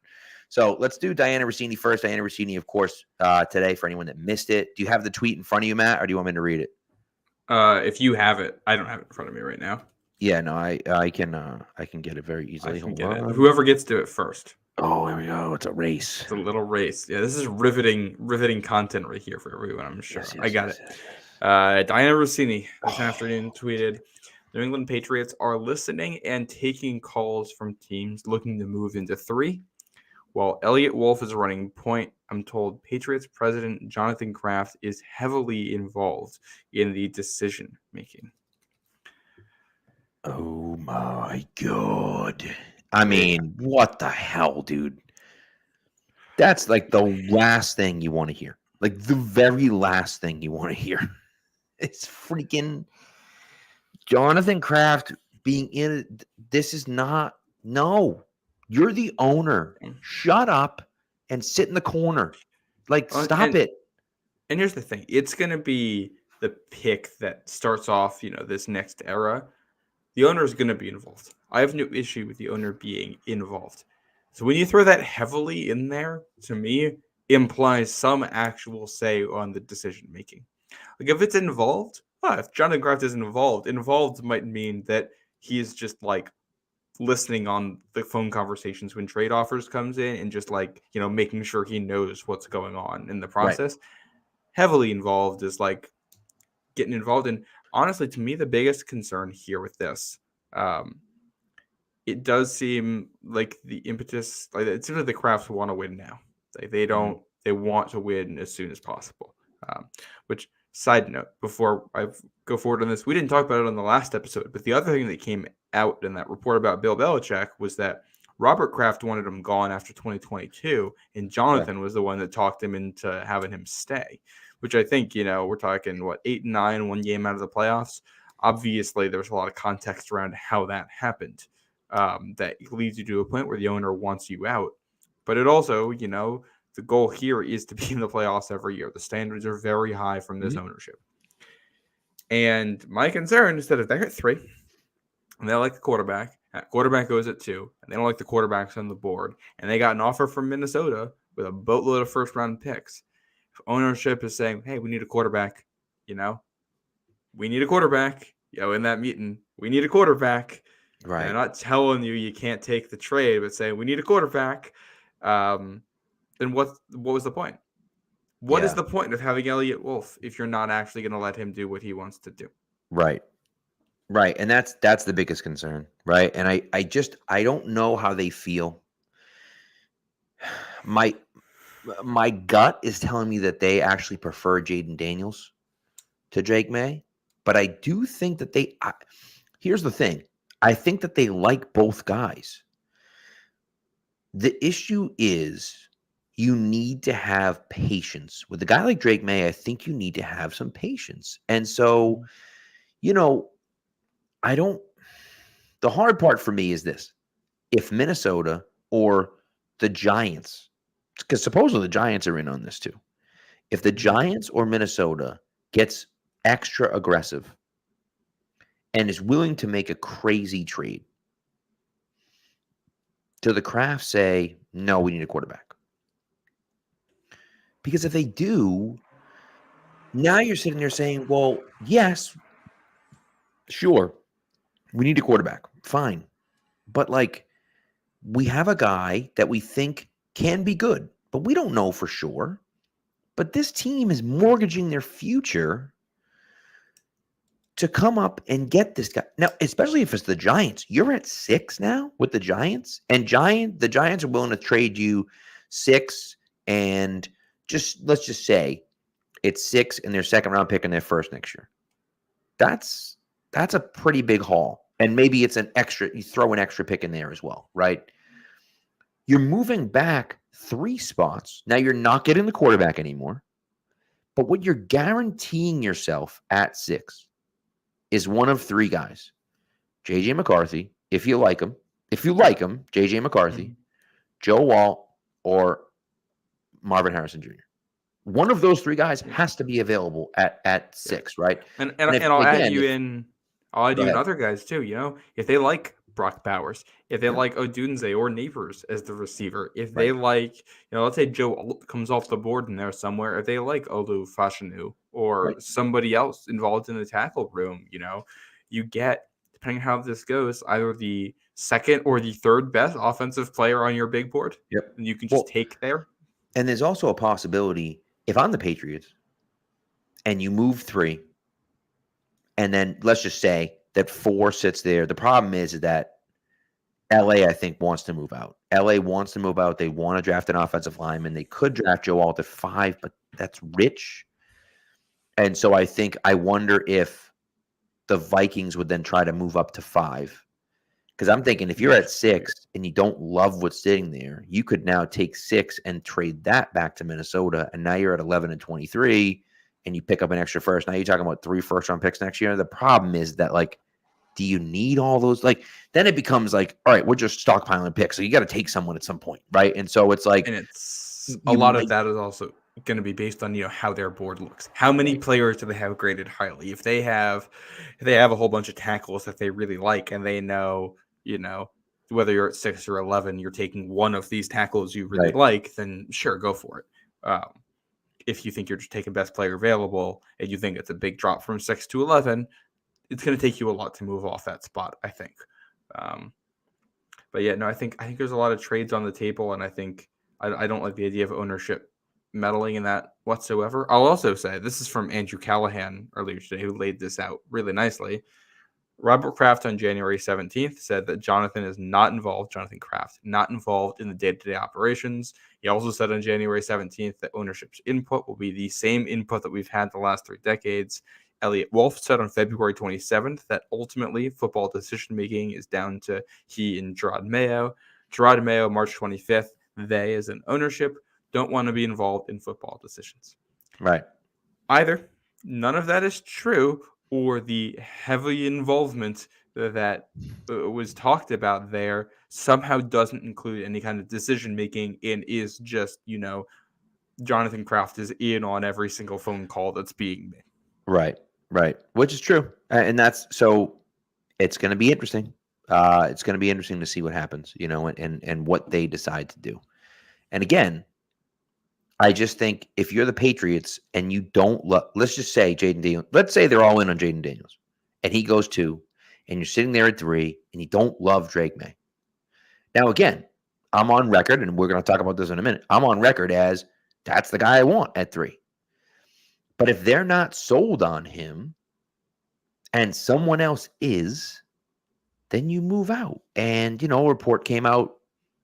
So let's do Diana Rossini first. Diana Rossini, of course, today, for anyone that missed it. Do you have the tweet in front of you, Matt, or do you want me to read it? If you have it, I don't have it in front of me right now. Yeah, no, I can get it very easily. Whoever gets to it first. Oh, here we go. It's a race. It's a little race. Yeah, this is riveting content right here for everyone, I'm sure. I got it. Diana Rossini this afternoon tweeted, New England Patriots are listening and taking calls from teams looking to move into 3. While Elliott Wolf is running point, I'm told Patriots president Jonathan Kraft is heavily involved in the decision making. Oh my God. I mean, what the hell, dude? That's like the last thing you want to hear. Like the very last thing you want to hear. It's freaking Jonathan Kraft being in it. This is not, no. You're the owner. Shut up and sit in the corner. Like, stop it. And here's the thing. It's going to be the pick that starts off, this next era. The owner is going to be involved. I have no issue with the owner being involved. So when you throw that heavily in there, to me, implies some actual say on the decision making. Like if it's involved, if Jonathan Kraft is involved might mean that he is just like listening on the phone conversations when trade offers comes in and just like, making sure he knows what's going on in the process. Right. Heavily involved is like getting involved in. Honestly, to me, the biggest concern here with this, it does seem like the impetus, like it seems like the Crafts want to win now. Like they don't, they want to win as soon as possible. Which, side note, before I go forward on this, we didn't talk about it on the last episode, but the other thing that came out in that report about Bill Belichick was that Robert Kraft wanted him gone after 2022, and Jonathan was the one that talked him into having him stay. Which I think, we're talking, 8-9, 1 game out of the playoffs. Obviously, there's a lot of context around how that happened that leads you to a point where the owner wants you out. But it also, the goal here is to be in the playoffs every year. The standards are very high from this ownership. And my concern is that if they're at 3, and they like the quarterback, that quarterback goes at 2, and they don't like the quarterbacks on the board, and they got an offer from Minnesota with a boatload of first-round picks, ownership is saying, hey, we need a quarterback, we need a quarterback, in that meeting, we need a quarterback. Right. And I'm not telling you can't take the trade, but saying we need a quarterback. Then what was the point? What is the point of having Elliott Wolf if you're not actually going to let him do what he wants to do? Right. And that's the biggest concern. Right. And I don't know how they feel. My gut is telling me that they actually prefer Jaden Daniels to Drake May, but I do think that here's the thing. I think that they like both guys. The issue is you need to have patience. With a guy like Drake May, I think you need to have some patience. And so, the hard part for me is this. If Minnesota or the Giants, because supposedly the Giants are in on this too. If the Giants or Minnesota gets extra aggressive and is willing to make a crazy trade, do the Crafts say, no, we need a quarterback? Because if they do, now you're sitting there saying, well, yes, sure, we need a quarterback. Fine. But we have a guy that we think can be good, but we don't know for sure. But this team is mortgaging their future to come up and get this guy. Now, especially if it's the Giants. You're at 6 now with the Giants, and the Giants are willing to trade you 6 and let's just say it's 6 and their second round pick and their first next year. That's a pretty big haul. And maybe it's you throw an extra pick in there as well, right? You're moving back 3 spots. Now you're not getting the quarterback anymore. But what you're guaranteeing yourself at 6 is one of 3 guys. J.J. McCarthy, if you like him. J.J. McCarthy, Joe Walt, or Marvin Harrison Jr. One of those 3 guys has to be available at 6, right? And I'll add you in other guys too. If they like Brock Bowers, if they like Odunze or Neighbors as the receiver, if they like, let's say Joe Alt comes off the board in there somewhere, if they like Olu Fashanu or somebody else involved in the tackle room, you get, depending on how this goes, either the second or the third best offensive player on your big board. Yep. And you can just take there. And there's also a possibility, if I'm the Patriots and you move 3, and then let's just say that 4 sits there. The problem is that LA, I think, wants to move out. LA wants to move out. They want to draft an offensive lineman. They could draft Joe Alt at 5, but that's rich. And so I wonder if the Vikings would then try to move up to 5. Because I'm thinking if you're at 6 and you don't love what's sitting there, you could now take 6 and trade that back to Minnesota. And now you're at 11 and 23 and you pick up an extra first. Now you're talking about 3 first-round picks next year. The problem is that, like, do you need all those? Like, then it becomes like, all right, we're just stockpiling picks. So you got to take someone at some point, right? And so it's like, and it's a lot of that is also going to be based on, how their board looks. How many players do they have graded highly? If they have a whole bunch of tackles that they really like, and they know, whether you're at 6 or 11, you're taking one of these tackles you really like, then sure, go for it. If you think you're just taking best player available and you think it's a big drop from 6 to 11, it's going to take you a lot to move off that spot, I think. But yeah, no, I think there's a lot of trades on the table, and I think I don't like the idea of ownership meddling in that whatsoever. I'll also say, this is from Andrew Callahan earlier today, who laid this out really nicely. Robert Kraft on January 17th said that Jonathan Kraft, not involved in the day-to-day operations. He also said on January 17th that ownership's input will be the same input that we've had the last 3 decades. Elliot Wolf said on February 27th that ultimately football decision-making is down to he and Gerard Mayo. Gerard Mayo, March 25th, they, as an ownership, don't want to be involved in football decisions. right. Either none of that is true, or the heavy involvement that was talked about there somehow doesn't include any kind of decision-making and is just, Jonathan Kraft is in on every single phone call that's being made. Right. Which is true. And that's so it's going to be interesting. It's going to be interesting to see what happens, and what they decide to do. And again, I just think if you're the Patriots and you don't let's just say Jaden Daniels, let's say they're all in on Jaden Daniels and he goes 2 and you're sitting there at 3 and you don't love Drake May. Now, again, I'm on record, and we're going to talk about this in a minute. I'm on record as that's the guy I want at 3. But if they're not sold on him and someone else is, then you move out. And, a report came out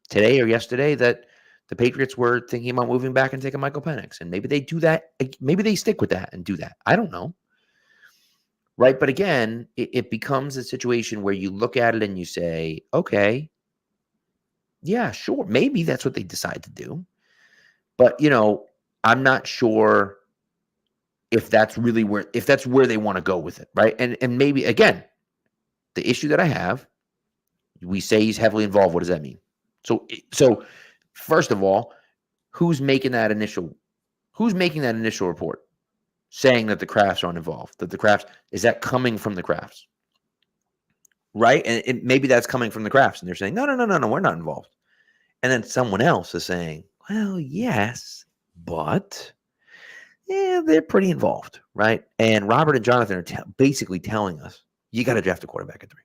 today or yesterday that the Patriots were thinking about moving back and taking Michael Penix. And maybe they do that. Maybe they stick with that and do that. I don't know. Right. But again, it becomes a situation where you look at it and you say, okay, yeah, sure. Maybe that's what they decide to do. But, I'm not sure if that's really where they want to go with it, right? And maybe, again, the issue that I have, we say he's heavily involved. What does that mean? So first of all, who's making that initial report saying that the Crafts aren't involved? That the Crafts, is that coming from the Crafts? Right? And maybe that's coming from the Crafts, and they're saying, no, we're not involved. And then someone else is saying, well, yes, but yeah, they're pretty involved, right? And Robert and Jonathan are basically telling us, you got to draft a quarterback at 3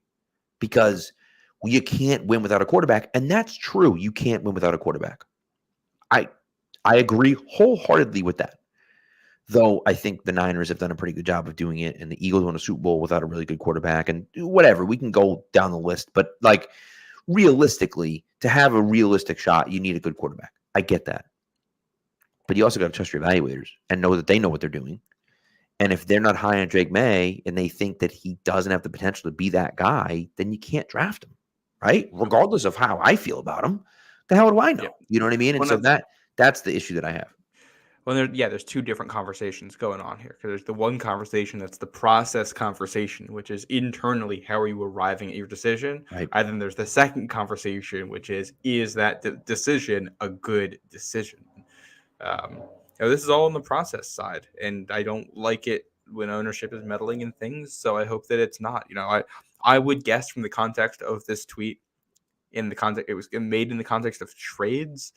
because you can't win without a quarterback. And that's true. You can't win without a quarterback. I agree wholeheartedly with that. Though I think the Niners have done a pretty good job of doing it, and the Eagles won a Super Bowl without a really good quarterback, and whatever. We can go down the list. But, like, realistically, to have a realistic shot, you need a good quarterback. I get that. But you also got to trust your evaluators and know that they know what they're doing. And if they're not high on Drake May and they think that he doesn't have the potential to be that guy, then you can't draft him, right? Regardless of how I feel about him, the hell do I know? Yeah. You know what I mean? And so that's the issue that I have. Well, there's 2 different conversations going on here. Because there's the one conversation that's the process conversation, which is internally, how are you arriving at your decision? Right. And then there's the second conversation, which is that decision a good decision? This is all on the process side, and I don't like it when ownership is meddling in things. So I hope that it's not. I would guess from the context of this tweet, it was made in the context of trades.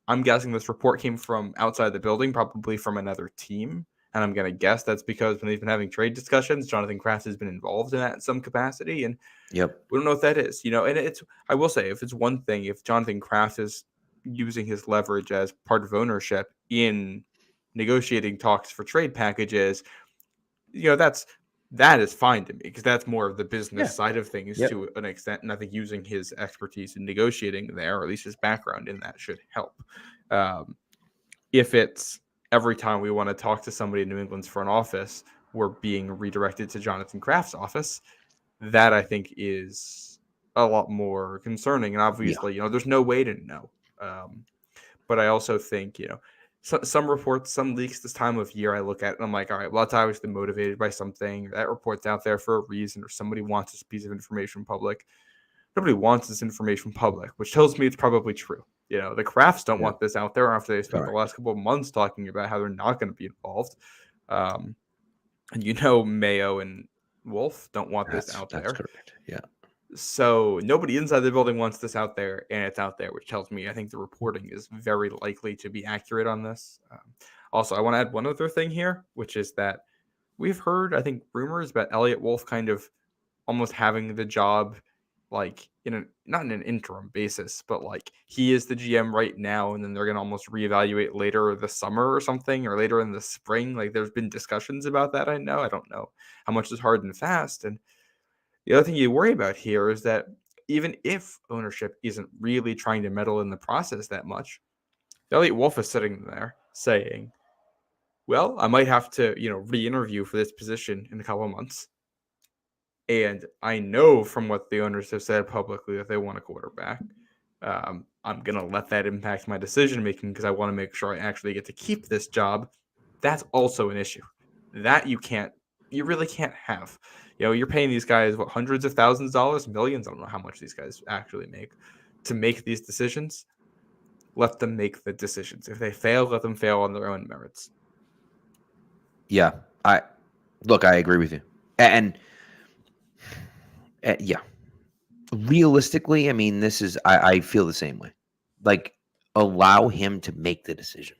I'm guessing this report came from outside the building, probably from another team. And I'm going to guess that's because when they've been having trade discussions, Jonathan Kraft has been involved in that in some capacity. And Yep. we don't know what that is, and I will say, if it's one thing, if Jonathan Kraft is using his leverage as part of ownership in negotiating talks for trade packages, that is fine to me, because that's more of the business side of things to an extent. And I think using his expertise in negotiating there, or at least his background in that, should help. If it's every time we want to talk to somebody in New England's front office, we're being redirected to Jonathan Kraft's office, that I think is a lot more concerning. And obviously, there's no way to know. But I also think, some reports, some leaks this time of year, I look at and I'm like, all right, well, that's obviously motivated by something. That report's out there for a reason, or somebody wants this piece of information public. Nobody wants this information public, which tells me it's probably true. The Crafts don't want this out there after they spent the last couple of months talking about how they're not going to be involved. And Mayo and Wolf don't want this out there. That's correct. Yeah. So nobody inside the building wants this out there, and it's out there, which tells me I think the reporting is very likely to be accurate on this. Also, I want to add one other thing here, which is that we've heard, I think, rumors about Elliot Wolf kind of almost having the job, like not in an interim basis, but like he is the GM right now, and then they're gonna almost reevaluate later this summer or something, or later in the spring. Like, there's been discussions about that. I don't know how much is hard and fast. And the other thing you worry about here is that even if ownership isn't really trying to meddle in the process that much, Elliot Wolf is sitting there saying, well, I might have to, re-interview for this position in a couple of months. And I know from what the owners have said publicly that they want a quarterback. I'm going to let that impact my decision-making because I want to make sure I actually get to keep this job. That's also an issue that you really can't have. You're paying these guys, hundreds of thousands of dollars, millions. I don't know how much these guys actually make to make these decisions. Let them make the decisions. If they fail, let them fail on their own merits. Yeah. I agree with you. And yeah, realistically, I mean, I feel the same way. Like, allow him to make the decision,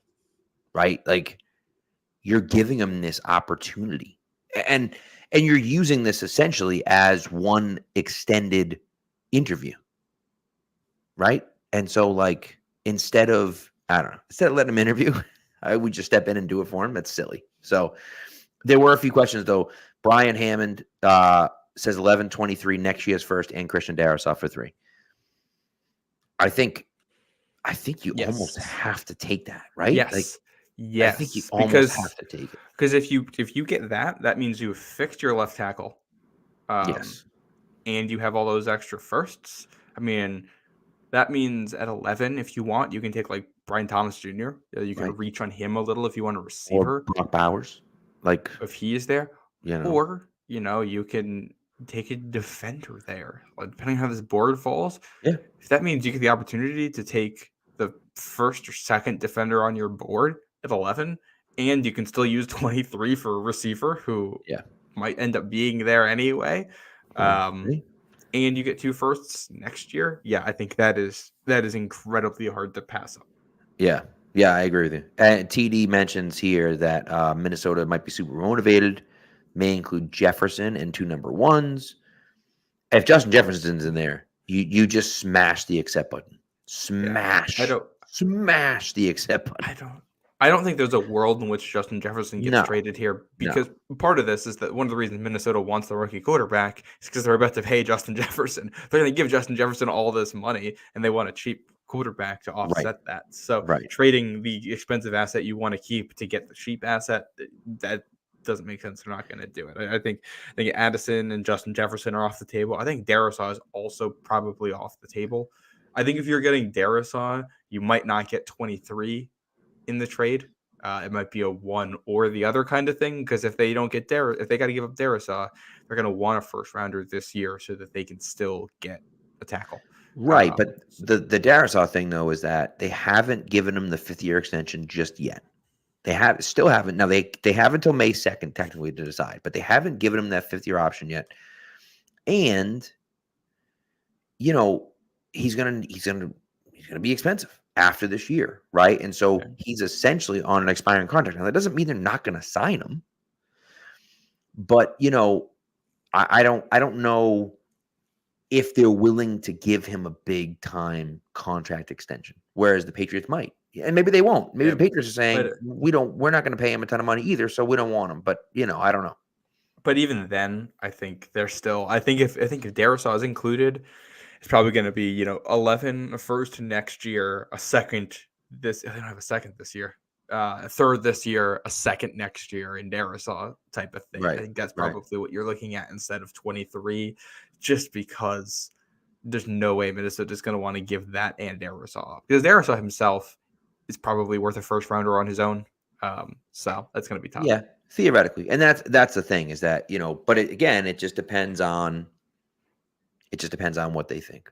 right? Like, you're giving him this opportunity, and you're using this essentially as one extended interview, right? And so, like, instead of letting him interview, I would just step in and do it for him. That's silly. So there were a few questions though. Brian Hammond says 11-23 next year's first, and Christian Darrisaw for 3. I think you almost have to take that, right? Yes. I think you almost have to take it. Because if you get that means you've fixed your left tackle. Yes. And you have all those extra firsts. I mean, that means at 11, if you want, you can take like Brian Thomas Jr. You can reach on him a little if you want a receiver. Or Brock Bowers, like, if he is there. Or, you can take a defender there, depending on how this board falls. Yeah. If that means you get the opportunity to take the first or second defender on your board at 11, and you can still use 23 for a receiver who might end up being there anyway. And you get 2 firsts next year. Yeah, I think that is incredibly hard to pass up. Yeah. Yeah, I agree with you. And TD mentions here that Minnesota might be super motivated, may include Jefferson and 2 number 1s. If Justin Jefferson's in there, you just smash the accept button. Smash the accept button. I don't think there's a world in which Justin Jefferson gets traded here, because part of this is that one of the reasons Minnesota wants the rookie quarterback is because they're about to pay Justin Jefferson. They're going to give Justin Jefferson all this money, and they want a cheap quarterback to offset that. So trading the expensive asset you want to keep to get the cheap asset, that doesn't make sense. They're not going to do it. I think Addison and Justin Jefferson are off the table. I think Darrisaw is also probably off the table. I think if you're getting Darrisaw, you might not get 23 in the trade. It might be a one or the other kind of thing, because if they don't get if they got to give up Darrisaw, they're going to want a first rounder this year so that they can still get a tackle. Right, but the Darrisaw thing though is that they haven't given him the 5th-year extension just yet. They still haven't. Now they have until May 2nd technically to decide, but they haven't given him that 5th-year option yet. And he's gonna be expensive. after this year, right? And so Okay. he's essentially on an expiring contract. Now, that doesn't mean they're not going to sign him, but I don't know if they're willing to give him a big time contract extension, whereas the Patriots might. And maybe they won't. Maybe Yeah, the Patriots are saying but we're not going to pay him a ton of money either, so we don't want him. But I don't know. but even then, I think they're still. I think if Darisaw is included, it's probably going to be 11 a first next year, a second this. They don't have a second this year. A third this year, a second next year in Darisaw type of thing. I Right. think that's Right. probably what you're looking at instead of 23, just because there's no way Minnesota's going to want to give that and Darisaw, because Darisaw himself is probably worth a first rounder on his own. So that's going to be tough. Yeah, theoretically, and that's the thing is that but it just depends on what they think.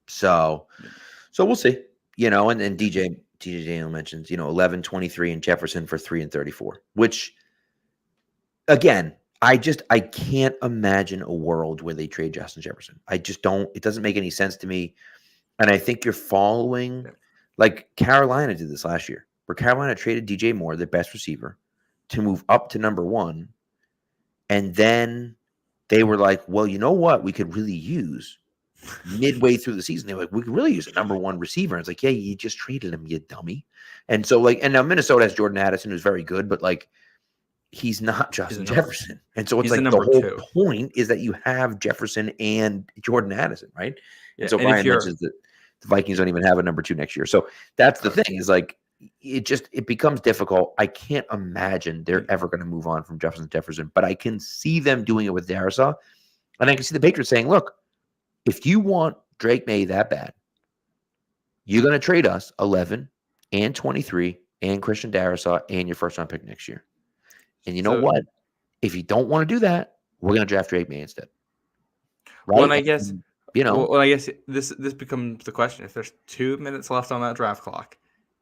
So we'll see. And then DJ Daniel mentions 11, 23, and Jefferson for 3 and 34, which again I can't imagine a world where they trade Justin Jefferson. I just don't. It doesn't make any sense to me, and I think you're following like Carolina did this last year, where Carolina traded DJ Moore, their best receiver, to move up to number 1. And then they were like, well, you know what? We could really use midway through the season. They were like, we could really use a number 1 receiver. And it's like, yeah, you just traded him, you dummy. And so and now Minnesota has Jordan Addison, who's very good, but he's not Justin Jefferson. And so it's like the whole point is that you have Jefferson and Jordan Addison, right? Yeah, and so Ryan mentions that the Vikings don't even have a number 2 next year. So that's the thing is it becomes difficult. I can't imagine they're ever going to move on from Jefferson, but I can see them doing it with Darisaw. And I can see the Patriots saying, look, if you want Drake May that bad, you're going to trade us 11 and 23 and Christian Darisaw and your first round pick next year. And you know what? If you don't want to do that, we're going to draft Drake May instead. Right? Well, and I guess, I guess this becomes the question. If there's 2 minutes left on that draft clock,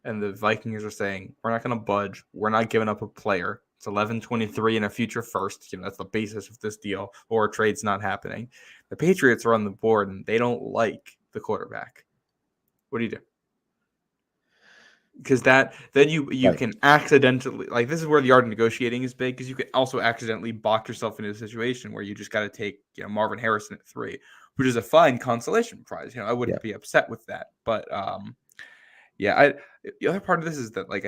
and the Vikings are saying, we're not going to budge. We're not giving up a player. It's 11-23 and a future first. That's the basis of this deal, or a trade's not happening. The Patriots are on the board, and they don't like the quarterback. What do you do? Because then you can accidentally, this is where the art of negotiating is big, because you can also accidentally box yourself into a situation where you just got to take Marvin Harrison at 3, which is a fine consolation prize. I wouldn't be upset with that. But the other part of this is that I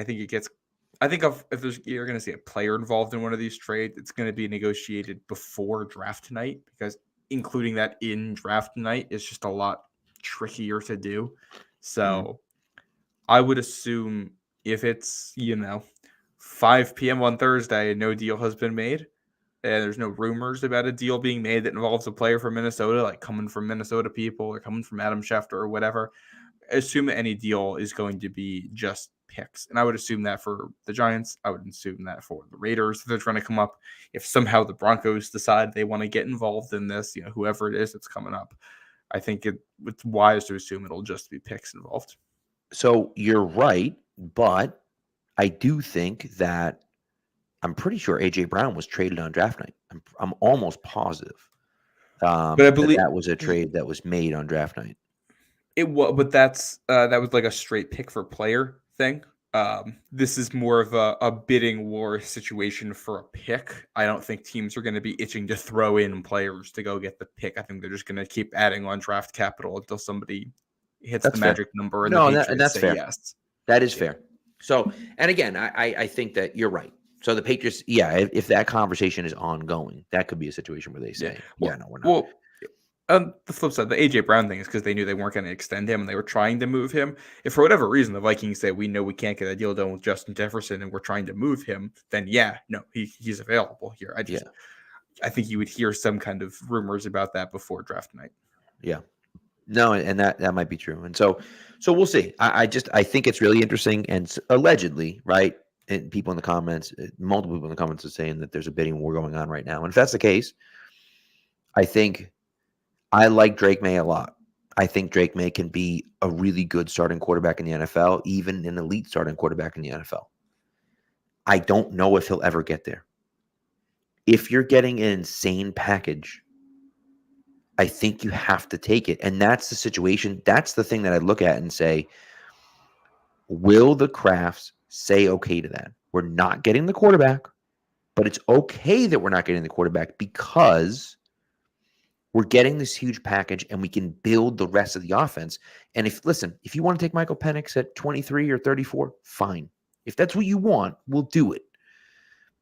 think if you're going to see a player involved in one of these trades, it's going to be negotiated before draft night, because including that in draft night is just a lot trickier to do. So I would assume if it's 5 p.m. on Thursday and no deal has been made, and there's no rumors about a deal being made that involves a player from Minnesota, coming from Minnesota people or coming from Adam Schefter or whatever, assume any deal is going to be just picks. And I would assume that for the Giants. I would assume that for the Raiders, if they're trying to come up. If somehow the Broncos decide they want to get involved in this, whoever it is that's coming up, I think it's wise to assume it'll just be picks involved. So you're right, but I do think that I'm pretty sure A.J. Brown was traded on draft night. I'm almost positive. But I believe that was a trade that was made on draft night. It was, but that was a straight pick for player thing. This is more of a bidding war situation for a pick. I don't think teams are going to be itching to throw in players to go get the pick. I think they're just going to keep adding on draft capital until somebody hits the magic number. And that's fair. Yes. That is fair. So, and again, I think that you're right. So the Patriots, if that conversation is ongoing, that could be a situation where they say, no, we're not. Well, on the flip side, the AJ Brown thing is because they knew they weren't going to extend him and they were trying to move him. If for whatever reason the Vikings say, we know we can't get a deal done with Justin Jefferson and we're trying to move him, then he's available here. I think you would hear some kind of rumors about that before draft night. Yeah. No, and that might be true. And so we'll see. I think it's really interesting, and allegedly, right? And multiple people in the comments are saying that there's a bidding war going on right now. And if that's the case, I think I like Drake May a lot. I think Drake May can be a really good starting quarterback in the NFL, even an elite starting quarterback in the NFL. I don't know if he'll ever get there. If you're getting an insane package, I think you have to take it. And that's the situation. That's the thing that I look at and say, will the Crafts say okay to that? We're not getting the quarterback, but it's okay that we're not getting the quarterback because we're getting this huge package and we can build the rest of the offense. And if you want to take Michael Penix at 23 or 34, fine. If that's what you want, we'll do it.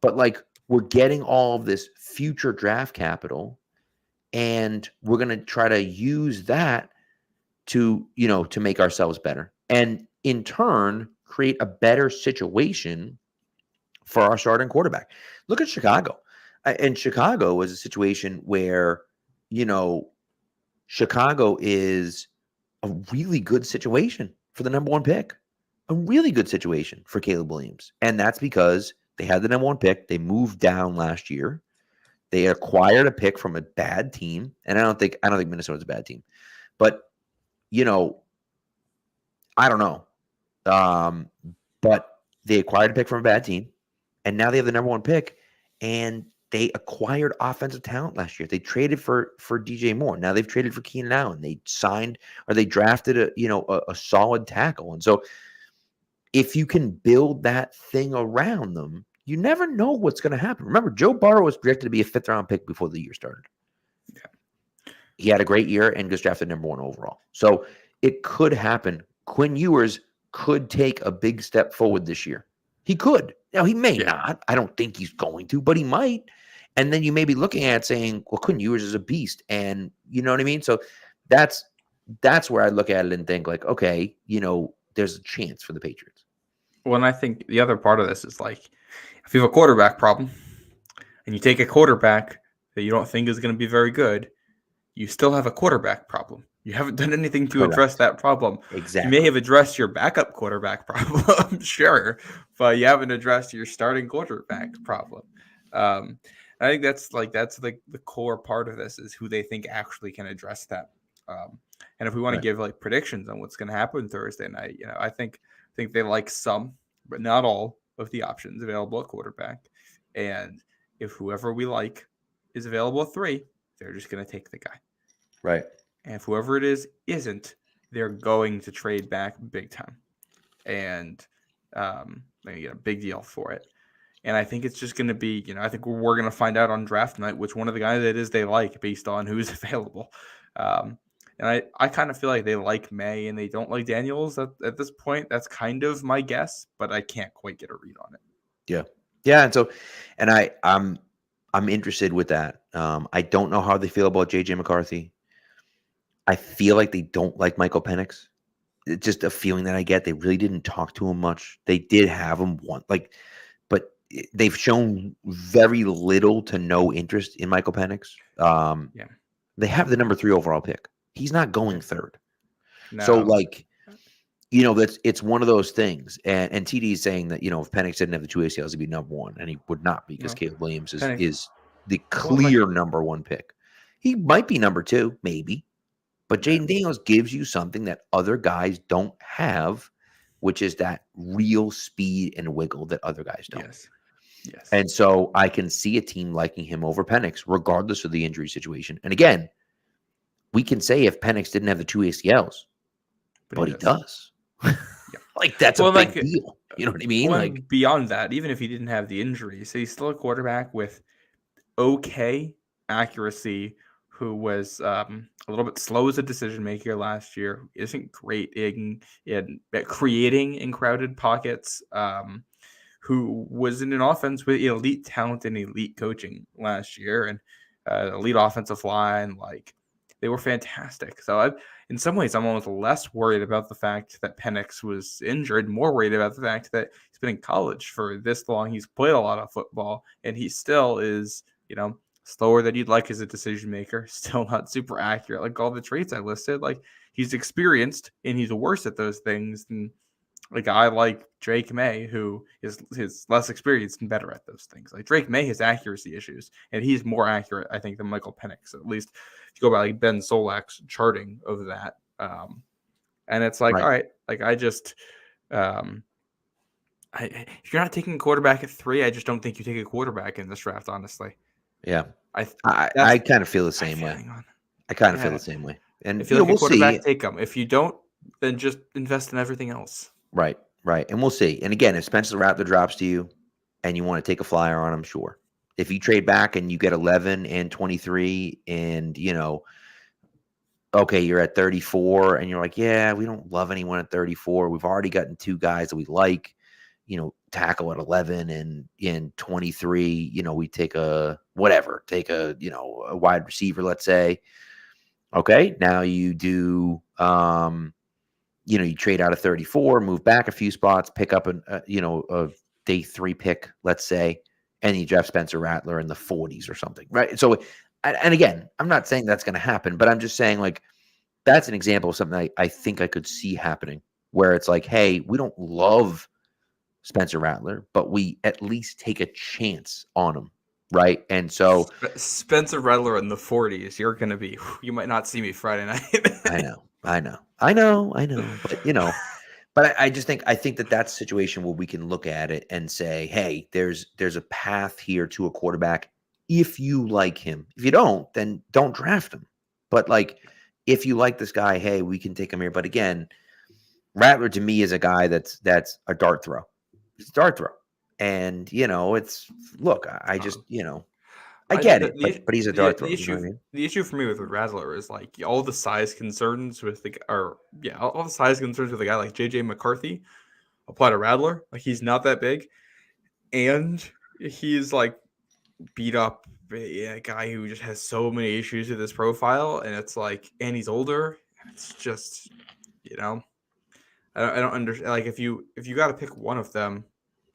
But like, we're getting all of this future draft capital, and we're going to try to use that to make ourselves better, and in turn create a better situation for our starting quarterback. Look at Chicago. And Chicago is a situation where, Chicago is a really good situation for the number one pick, a really good situation for Caleb Williams. And that's because they had the number one pick. They moved down last year. They acquired a pick from a bad team. And I don't think Minnesota's a bad team, but I don't know. But they acquired a pick from a bad team, and now they have the number one pick, and they acquired offensive talent last year. They traded for DJ Moore. Now they've traded for Keenan Allen. They drafted a solid tackle. And so if you can build that thing around them, you never know what's going to happen. Remember, Joe Burrow was projected to be a 5th round pick before the year started. Yeah. He had a great year and was drafted number 1 overall. So it could happen. Quinn Ewers could take a big step forward this year. He could. Now, he may not. I don't think he's going to, but he might. And then you may be looking at saying, well, Quinn Ewers is a beast. And you know what I mean? So that's where I look at it and think like, okay, there's a chance for the Patriots. Well, and I think the other part of this is like, if you have a quarterback problem and you take a quarterback that you don't think is going to be very good, you still have a quarterback problem. You haven't done anything to address that problem. Exactly. You may have addressed your backup quarterback problem, sure, but you haven't addressed your starting quarterback problem. I think that's the core part of this is who they think actually can address that. And if we want to give like predictions on what's going to happen Thursday night, I think they like some, but not all of the options available at quarterback. And if whoever we like is available at 3, they're just going to take the guy. Right. And if whoever it is isn't, they're going to trade back big time. And they get a big deal for it. And I think it's just going to be, I think we're going to find out on draft night which one of the guys it is they like based on who's available. And I kind of feel like they like May and they don't like Daniels at this point. That's kind of my guess, but I can't quite get a read on it. Yeah. Yeah. And I'm interested with that. I don't know how they feel about JJ McCarthy. I feel like they don't like Michael Penix. It's just a feeling that I get. They really didn't talk to him much. They did have him but they've shown very little to no interest in Michael Penix. They have the number 3 overall pick. He's not going 3rd. No. So it's one of those things. And TD is saying that, if Penix didn't have the 2 ACLs, he'd be number 1, and he would not be because Caleb Williams is the clear number 1 pick. He might be number 2, maybe. But Jaden Daniels gives you something that other guys don't have, which is that real speed and wiggle that other guys don't. Yes. And so I can see a team liking him over Penix, regardless of the injury situation. And again, we can say if Penix didn't have the 2 ACLs, but he does. That's a big deal. You know what I mean? Well, beyond that, even if he didn't have the injury, so he's still a quarterback with okay accuracy, who was a little bit slow as a decision maker last year, isn't great at creating in crowded pockets, who was in an offense with elite talent and elite coaching last year, and elite offensive line. They were fantastic. So in some ways, I'm almost less worried about the fact that Penix was injured, more worried about the fact that he's been in college for this long. He's played a lot of football, and he still is, slower than you'd like as a decision maker, still not super accurate. Like all the traits I listed, he's experienced and he's worse at those things than a guy like Drake May, who is less experienced and better at those things. Like Drake May has accuracy issues, and he's more accurate, I think, than Michael Penix. At least if you go by Ben Solak's charting of that. And it's all right, I just if you're not taking a quarterback at 3, I just don't think you take a quarterback in this draft, honestly. Yeah, I kind of feel the same way. I kind of feel the same way. And if you like a quarterback, take them. If you don't, then just invest in everything else. Right. Right. And we'll see. And again, if Spencer Rattler drops to you and you want to take a flyer on him, sure. If you trade back and you get 11 and 23 and, okay, you're at 34 and you're like, yeah, we don't love anyone at 34. We've already gotten two guys that we like, tackle at 11 and in 23, we take a wide receiver, let's say. Okay. Now you do, you trade out of 34, move back a few spots, pick up a day 3 pick, let's say, and you draft Spencer Rattler in the 40s or something, right? So, and again, I'm not saying that's going to happen, but I'm just saying like that's an example of something I think I could see happening where it's like, hey, we don't love Spencer Rattler, but we at least take a chance on him, right? And so Spencer Rattler in the 40s, you might not see me Friday night. I know, but I just think that that's a situation where we can look at it and say, hey, there's a path here to a quarterback if you like him. If you don't, then don't draft him. But like, if you like this guy, hey, we can take him here. But again, Rattler to me is a guy that's a dart throw. It's a dart throw. And, I just, I get it, but he's a dart throw. You know what I mean? The issue for me with Rattler is like all the size concerns with all the size concerns with a guy like JJ McCarthy apply to Rattler. Like he's not that big, and he's like beat up a guy who just has so many issues with his profile, and it's like, and he's older. It's just, I don't understand. Like if you got to pick one of them,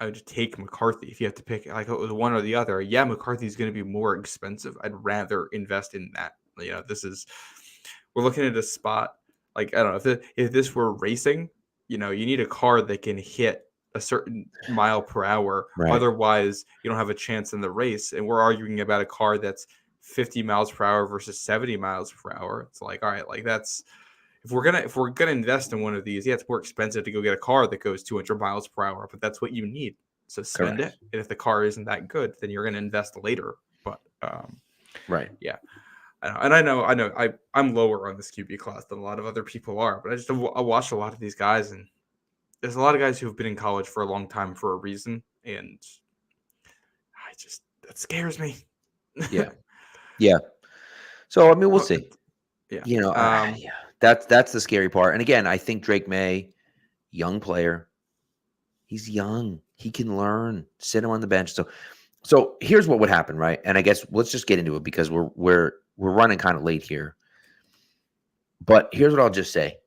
I would take McCarthy. If you have to pick like one or the other, yeah, McCarthy's going to be more expensive. I'd rather invest in that. We're looking at a spot like, I don't know if this were racing, you need a car that can hit a certain mile per hour. Right. Otherwise, you don't have a chance in the race. And we're arguing about a car that's 50 miles per hour versus 70 miles per hour. It's like, all right, like that's. If we're gonna invest in one of these, yeah, it's more expensive to go get a car that goes 200 miles per hour, but that's what you need. So spend Correct. it. And if the car isn't that good, then you're gonna invest later. But right, yeah, I know I'm lower on this QB class than a lot of other people are, but I watched a lot of these guys, and there's a lot of guys who've been in college for a long time for a reason, and that scares me. yeah. So I mean, we'll see. Yeah. That's the scary part. And again, I think Drake May, young player, he's young. He can learn. Sit him on the bench. So here's what would happen, right? And I guess let's just get into it because we're running kind of late here. But here's what I'll just say: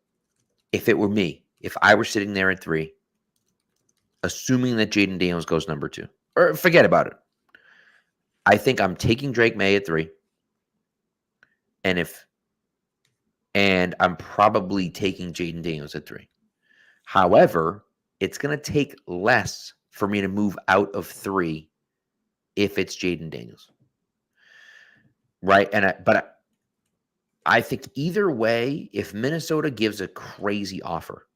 if it were me, if I were sitting there at 3, assuming that Jaden Daniels goes number 2, or forget about it, I think I'm taking Drake May at 3, and I'm probably taking Jaden Daniels at 3. However, it's going to take less for me to move out of 3 if it's Jaden Daniels. Right? But I think either way, if Minnesota gives a crazy offer,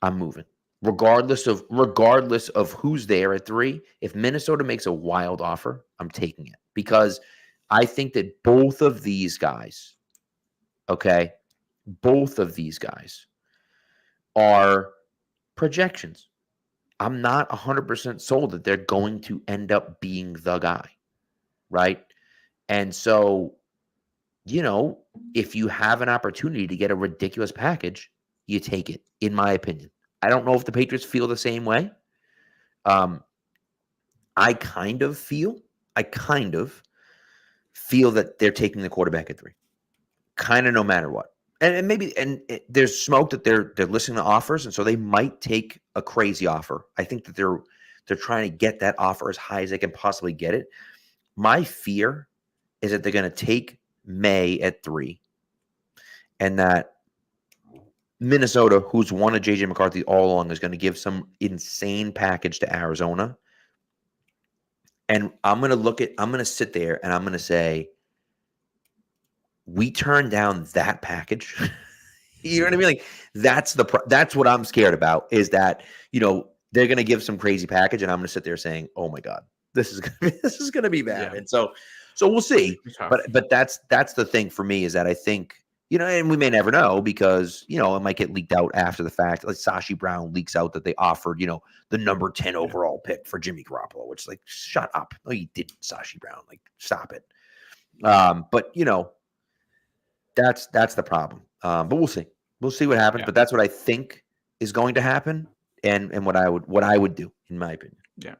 I'm moving. Regardless of who's there at 3, if Minnesota makes a wild offer, I'm taking it. Because I think that both of these guys are projections. I'm not 100% sold that they're going to end up being the guy, right? And so, if you have an opportunity to get a ridiculous package, you take it, in my opinion. I don't know if the Patriots feel the same way. I kind of feel that they're taking the quarterback at 3. Kind of no matter what. And maybe there's smoke that they're listening to offers, and so they might take a crazy offer. I think that they're trying to get that offer as high as they can possibly get it. My fear is that they're going to take May at 3, and that Minnesota, who's wanted JJ McCarthy all along, is going to give some insane package to Arizona. And I'm going to sit there and I'm going to say, we turn down that package. You know what I mean? Like that's what I'm scared about, is that, they're going to give some crazy package and I'm going to sit there saying, oh my God, this is going to be bad. Yeah. And so we'll see. But that's the thing for me, is that I think And we may never know because, it might get leaked out after the fact. Like Sashi Brown leaks out that they offered, the number 10 overall pick for Jimmy Garoppolo, which is like, shut up. No, you didn't, Sashi Brown. Like, stop it. But, that's the problem. But we'll see. We'll see what happens. Yeah. But that's what I think is going to happen and what I would do, in my opinion. Yeah.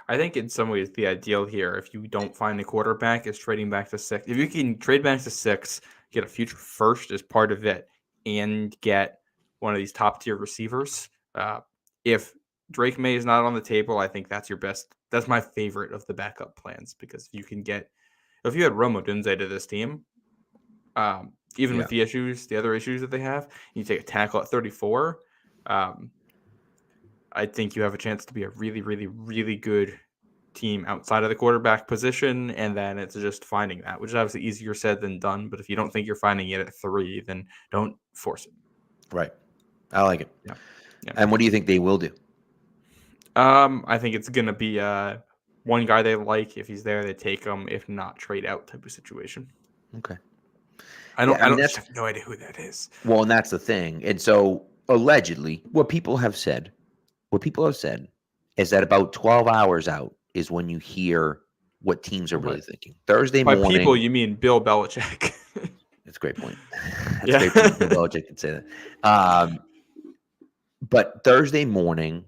I think in some ways the ideal here, if you don't find a quarterback, is trading back to 6. If you can trade back to 6, get a future first as part of it, and get one of these top tier receivers. If Drake May is not on the table, I think that's your best. That's my favorite of the backup plans, because if you had Rome Odunze to this team, even with the other issues that they have, you take a tackle at 34. I think you have a chance to be a really, really, really good team outside of the quarterback position, and then it's just finding that, which is obviously easier said than done. But if you don't think you're finding it at 3, then don't force it. Right. I like it. Yeah. And what do you think they will do? I think it's going to be one guy they like. If he's there, they take him. If not, trade out type of situation. Okay. I have no idea who that is. Well, and that's the thing. And so allegedly, what people have said is that about 12 hours out is when you hear what teams are really thinking. Thursday morning. By people, you mean Bill Belichick. That's a great point. That's a great point. Bill Belichick can say that. But Thursday morning,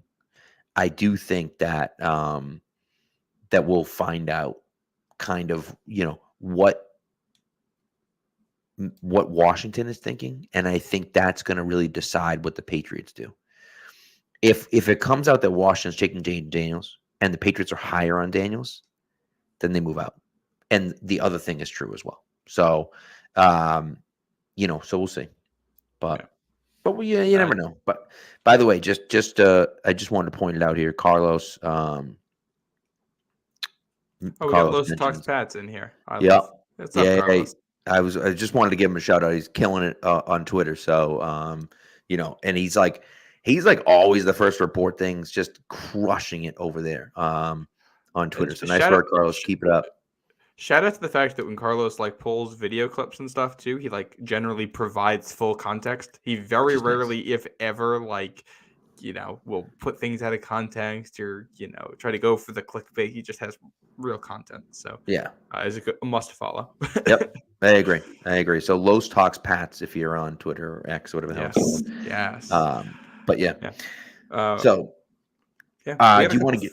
I do think that that we'll find out kind of, what Washington is thinking. And I think that's going to really decide what the Patriots do. If it comes out that Washington's taking Jaden Daniels and the Patriots are higher on Daniels, then they move out. And the other thing is true as well. So, so we'll see. But you never know. But by the way, I just wanted to point it out here. Carlos. We got Los Talks Pats in here. What's up, Carlos? I just wanted to give him a shout out. He's killing it on Twitter. So, and he's like always the first to report things, just crushing it over there on Twitter. So nice work, Carlos. Keep it up. Shout out to the fact that when Carlos pulls video clips and stuff too, he generally provides full context. He very rarely, if ever, will put things out of context or try to go for the clickbait. He just has real content. So is a must follow. Yep, I agree. So Los Talks Pats if you're on Twitter or X, whatever the hell it's called. Yes. But yeah. Do you want to get?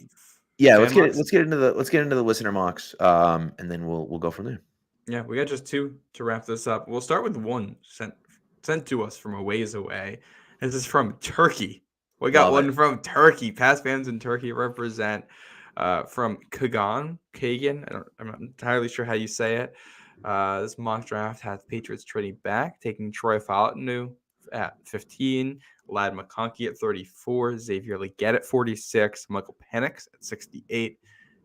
Yeah, let's get into the listener mocks, and then we'll go from there. Yeah, we got just 2 to wrap this up. We'll start with one sent to us from a ways away. This is from Turkey. We got one from Turkey. Past fans in Turkey represent from Kagan. I'm not entirely sure how you say it. This mock draft has the Patriots trading back, taking Troy Fautanu at 15, Ladd McConkey at 34, Xavier Legette at 46, Michael Penix at 68,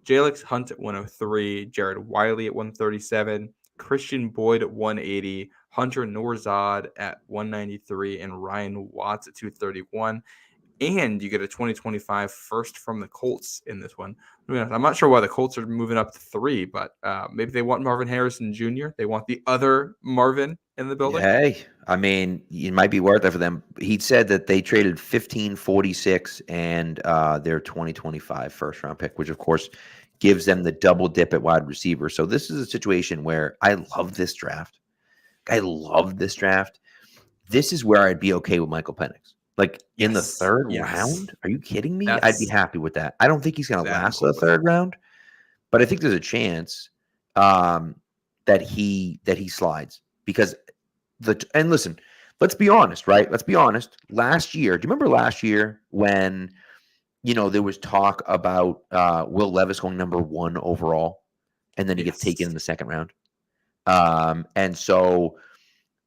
Jalix Hunt at 103, Jared Wiley at 137, Christian Boyd at 180, Hunter Norzad at 193, and Ryan Watts at 231. And you get a 2025 first from the Colts in this one. I'm not sure why the Colts are moving up to 3, but maybe they want Marvin Harrison Jr. They want the other Marvin in the building. Hey, I mean, it might be worth it for them. He said that they traded 15, 46, and their 2025 first round pick, which of course gives them the double dip at wide receiver. So this is a situation where I love this draft. This is where I'd be okay with Michael Penix. In the third round? Are you kidding me? I'd be happy with that. I don't think he's going to last the third round, but I think there's a chance that he slides because and listen, let's be honest, right? Let's be honest. Last year, do you remember last year when there was talk about Will Levis going number 1 overall, and then he gets taken in the second round, and so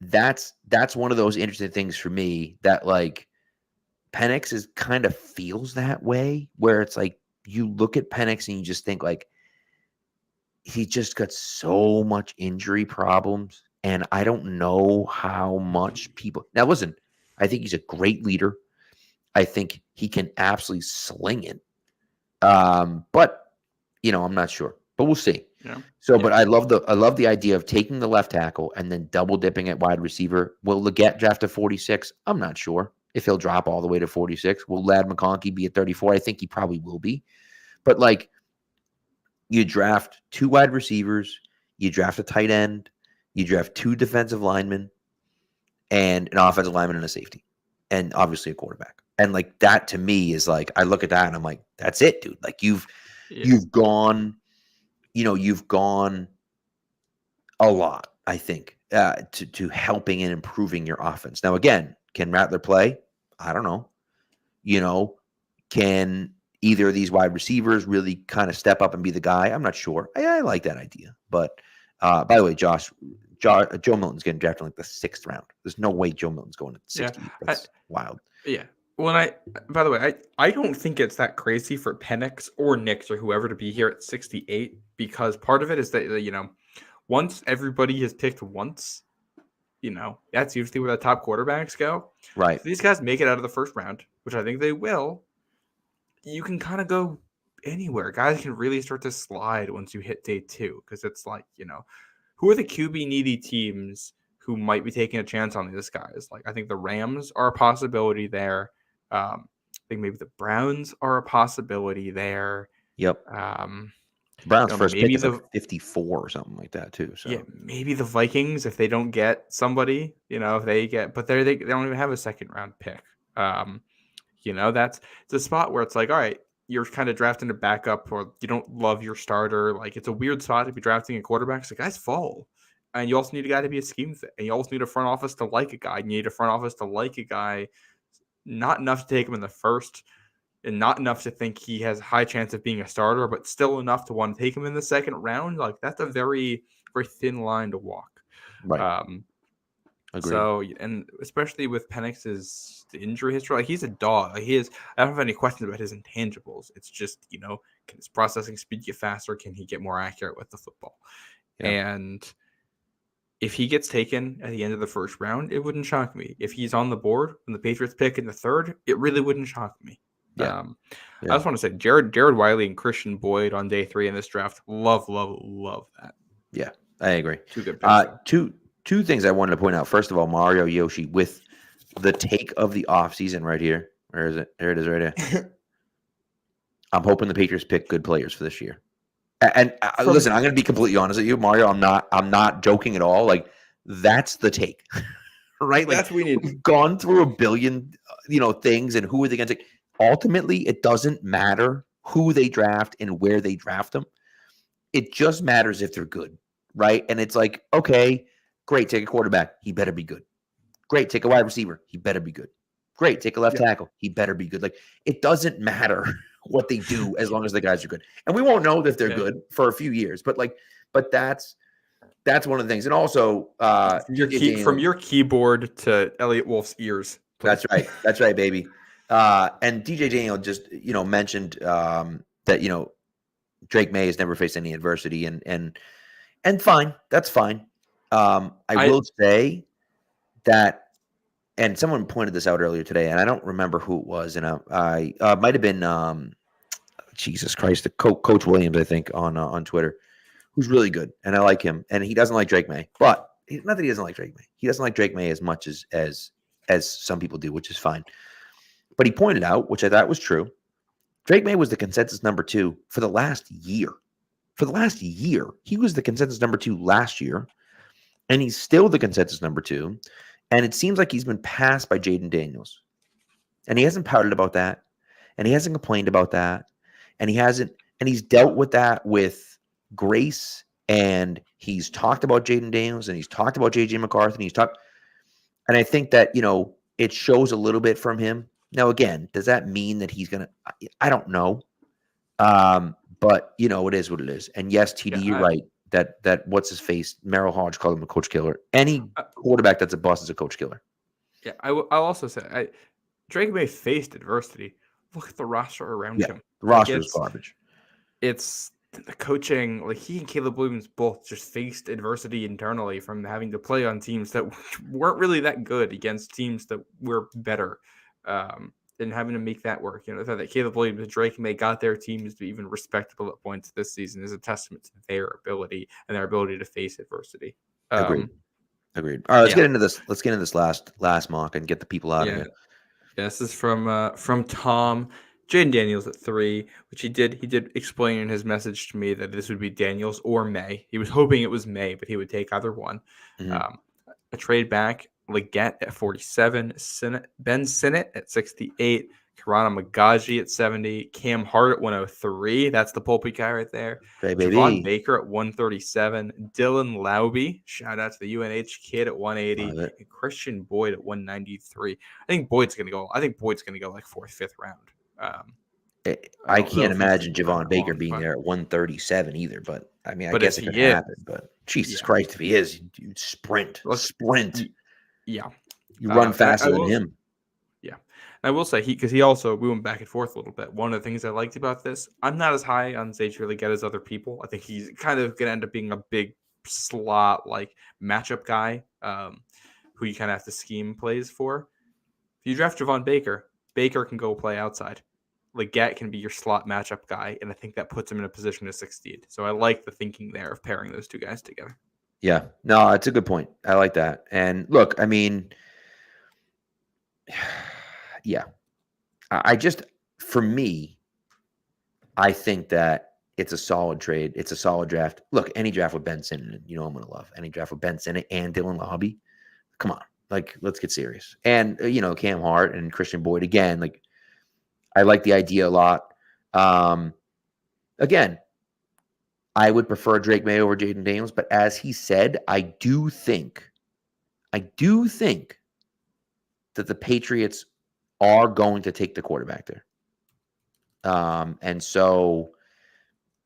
that's one of those interesting things for me that Penix is kind of feels that way, where it's you look at Penix and you just think he just got so much injury problems, and I don't know how much people. Now, listen, I think he's a great leader. I think he can absolutely sling it. But I'm not sure. But we'll see. Yeah. So, Yeah. but I love the idea of taking the left tackle and then double dipping at wide receiver. Will Leggett draft to 46? I'm not sure if he'll drop all the way to 46. Will Ladd McConkey be at 34? I think he probably will be. But like, you draft 2 wide receivers, you draft a tight end, you draft 2 defensive linemen, and an offensive lineman and a safety, and obviously a quarterback. And like that to me is like, I look at that and I'm like, that's it, dude. Like you've gone, you've gone a lot, I think, to helping and improving your offense. Now, again, can Rattler play? I don't know. Can either of these wide receivers really kind of step up and be the guy? I'm not sure. I like that idea. But by the way, Joe Milton's getting drafted in like the 6th round. There's no way Joe Milton's going at 60. That's wild. Yeah. Well, by the way, I don't think it's that crazy for Penix or Nix or whoever to be here at 68, because part of it is that, once everybody has picked once, that's usually where the top quarterbacks go. Right. If these guys make it out of the first round, which I think they will, you can kind of go anywhere. Guys can really start to slide once you hit day 2, because it's like, who are the QB needy teams who might be taking a chance on these guys? Like, I think the Rams are a possibility there. I think maybe the Browns are a possibility there. Yep. Browns first maybe pick is like 54 or something like that too. So yeah, maybe the Vikings, if they don't get somebody, if they get, but they don't even have a 2nd round pick. It's a spot where it's like, all right, you're kind of drafting a backup, or you don't love your starter. Like, it's a weird spot to be drafting a quarterback. So guys fall. And you also need a guy to be a scheme fit. And you also need a front office to like a guy. You need a front office to like a guy, not enough to take him in the first, and not enough to think he has a high chance of being a starter, but still enough to want to take him in the 2nd round. Like, that's a very, very thin line to walk. right. Agreed. So, and especially with Penix's injury history, like, he's a dog. Like, I don't have any questions about his intangibles. It's just, can his processing speed get faster? Can he get more accurate with the football? Yeah. And if he gets taken at the end of the first round, it wouldn't shock me. If he's on the board when the Patriots pick in the 3rd, it really wouldn't shock me. Yeah. I just want to say Jared Wiley and Christian Boyd on day 3 in this draft. Love that. Yeah, I agree. 2 good picks. Two things I wanted to point out. First of all, Mario Yoshi with the take of the offseason right here. Where is it? There it is right here. I'm hoping the Patriots pick good players for this year. And listen, I'm going to be completely honest with you, Mario. I'm not joking at all. Like, that's the take, right? Like, that's what we need. We've gone through a billion, things, and who are they going to take? Ultimately, it doesn't matter who they draft and where they draft them. It just matters if they're good, right? And it's like, okay, great, take a quarterback. He better be good. Great, take a wide receiver. He better be good. Great, take a left tackle. He better be good. Like, it doesn't matter what they do as long as the guys are good. And we won't know if they're good for a few years. But that's one of the things. And also, from your keyboard to Elliot Wolf's ears. Please. That's right, baby. And DJ Daniel just, mentioned that, Drake May has never faced any adversity, and fine. That's fine. I will say that, and someone pointed this out earlier today, and I don't remember who it was, and I might have been Jesus Christ, Coach Williams, I think, on Twitter, who's really good, and I like him, and he doesn't like Drake May, but not that he doesn't like Drake May. He doesn't like Drake May as much as some people do, which is fine. But he pointed out, which I thought was true, Drake May was the consensus number 2 for the last year. For the last year, he was the consensus number 2 last year, and he's still the consensus number 2. And it seems like he's been passed by Jaden Daniels. And he hasn't pouted about that. And he hasn't complained about that. And he's dealt with that with grace. And he's talked about Jaden Daniels, and he's talked about JJ McCarthy, and I think that, it shows a little bit from him. Now, again, does that mean that he's going to, I don't know. But it is what it is. And yes, TD, you're right. That what's his face? Merrill Hodge called him a coach killer. Any quarterback that's a bust is a coach killer. Yeah, I'll also say Drake May faced adversity. Look at the roster around him. The roster is garbage. It's the coaching. Like, he and Caleb Williams both just faced adversity internally from having to play on teams that weren't really that good against teams that were better. than having to make that work. The fact that Caleb Williams and Drake May got their teams to even respectable at points this season is a testament to their ability and their ability to face adversity. Agreed. All right, let's yeah. get into this. Let's get into this last mock and get the people out of here. Yeah, this is from Tom. Jaden Daniels at 3, which he did explain in his message to me that this would be Daniels or May. He was hoping it was May, but he would take either one. Mhm. A trade back, Leggett at 47, Ben Sinnott at 68, Karana Magaji at 70, Cam Hart at 103. That's the Pulpit guy right there. Hey, Javon baby. Baker at 137, Dylan Lauby, shout out to the UNH kid at 180, and Christian Boyd at 193. I think Boyd's gonna go like 4th, 5th round. I can't imagine Javon Baker being there at 137 either, but I mean, I guess it could happen. But Jesus Christ, if he is, dude, sprint. Yeah, you run faster than him. Yeah, I will say because we went back and forth a little bit. One of the things I liked about this, I'm not as high on Xavier Leggett as other people. I think he's kind of going to end up being a big slot like matchup guy, who you kind of have to scheme plays for. If you draft Javon Baker, Baker can go play outside. Leggett can be your slot matchup guy, and I think that puts him in a position to succeed. So I like the thinking there of pairing those two guys together. Yeah, no, it's a good point. I like that. And look, I mean, yeah, for me, I think that it's a solid trade. It's a solid draft. Look, any draft with Ben Sinnott, I'm going to love any draft with Ben Sinnott and Dylan Lauby. Come on, let's get serious. And, Cam Hart and Christian Boyd, again, I like the idea a lot. Again, I would prefer Drake May over Jaden Daniels, but as he said, I do think that the Patriots are going to take the quarterback there. And so,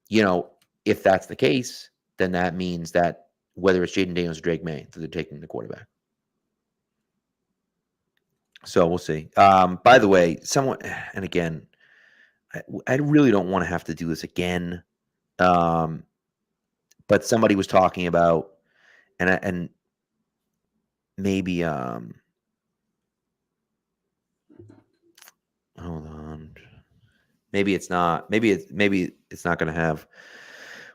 if that's the case, then that means that whether it's Jaden Daniels or Drake May, that they're taking the quarterback. So we'll see. By the way, and again, I really don't want to have to do this again. But somebody was talking about, and maybe, hold on. Maybe it's not going to have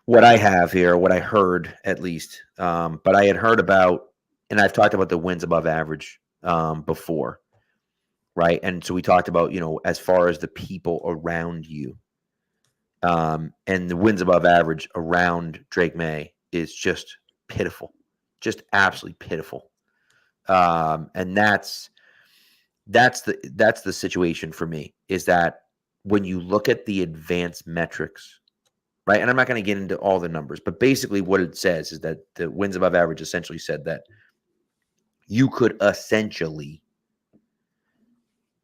what I have here, what I heard at least. But I had heard about, and I've talked about the wins above average before. Right. And so we talked about, as far as the people around you, and the wins above average around Drake May is just pitiful, just absolutely pitiful. And that's the situation for me, is that when you look at the advanced metrics, right? And I'm not going to get into all the numbers, but basically what it says is that the wins above average essentially said that you could essentially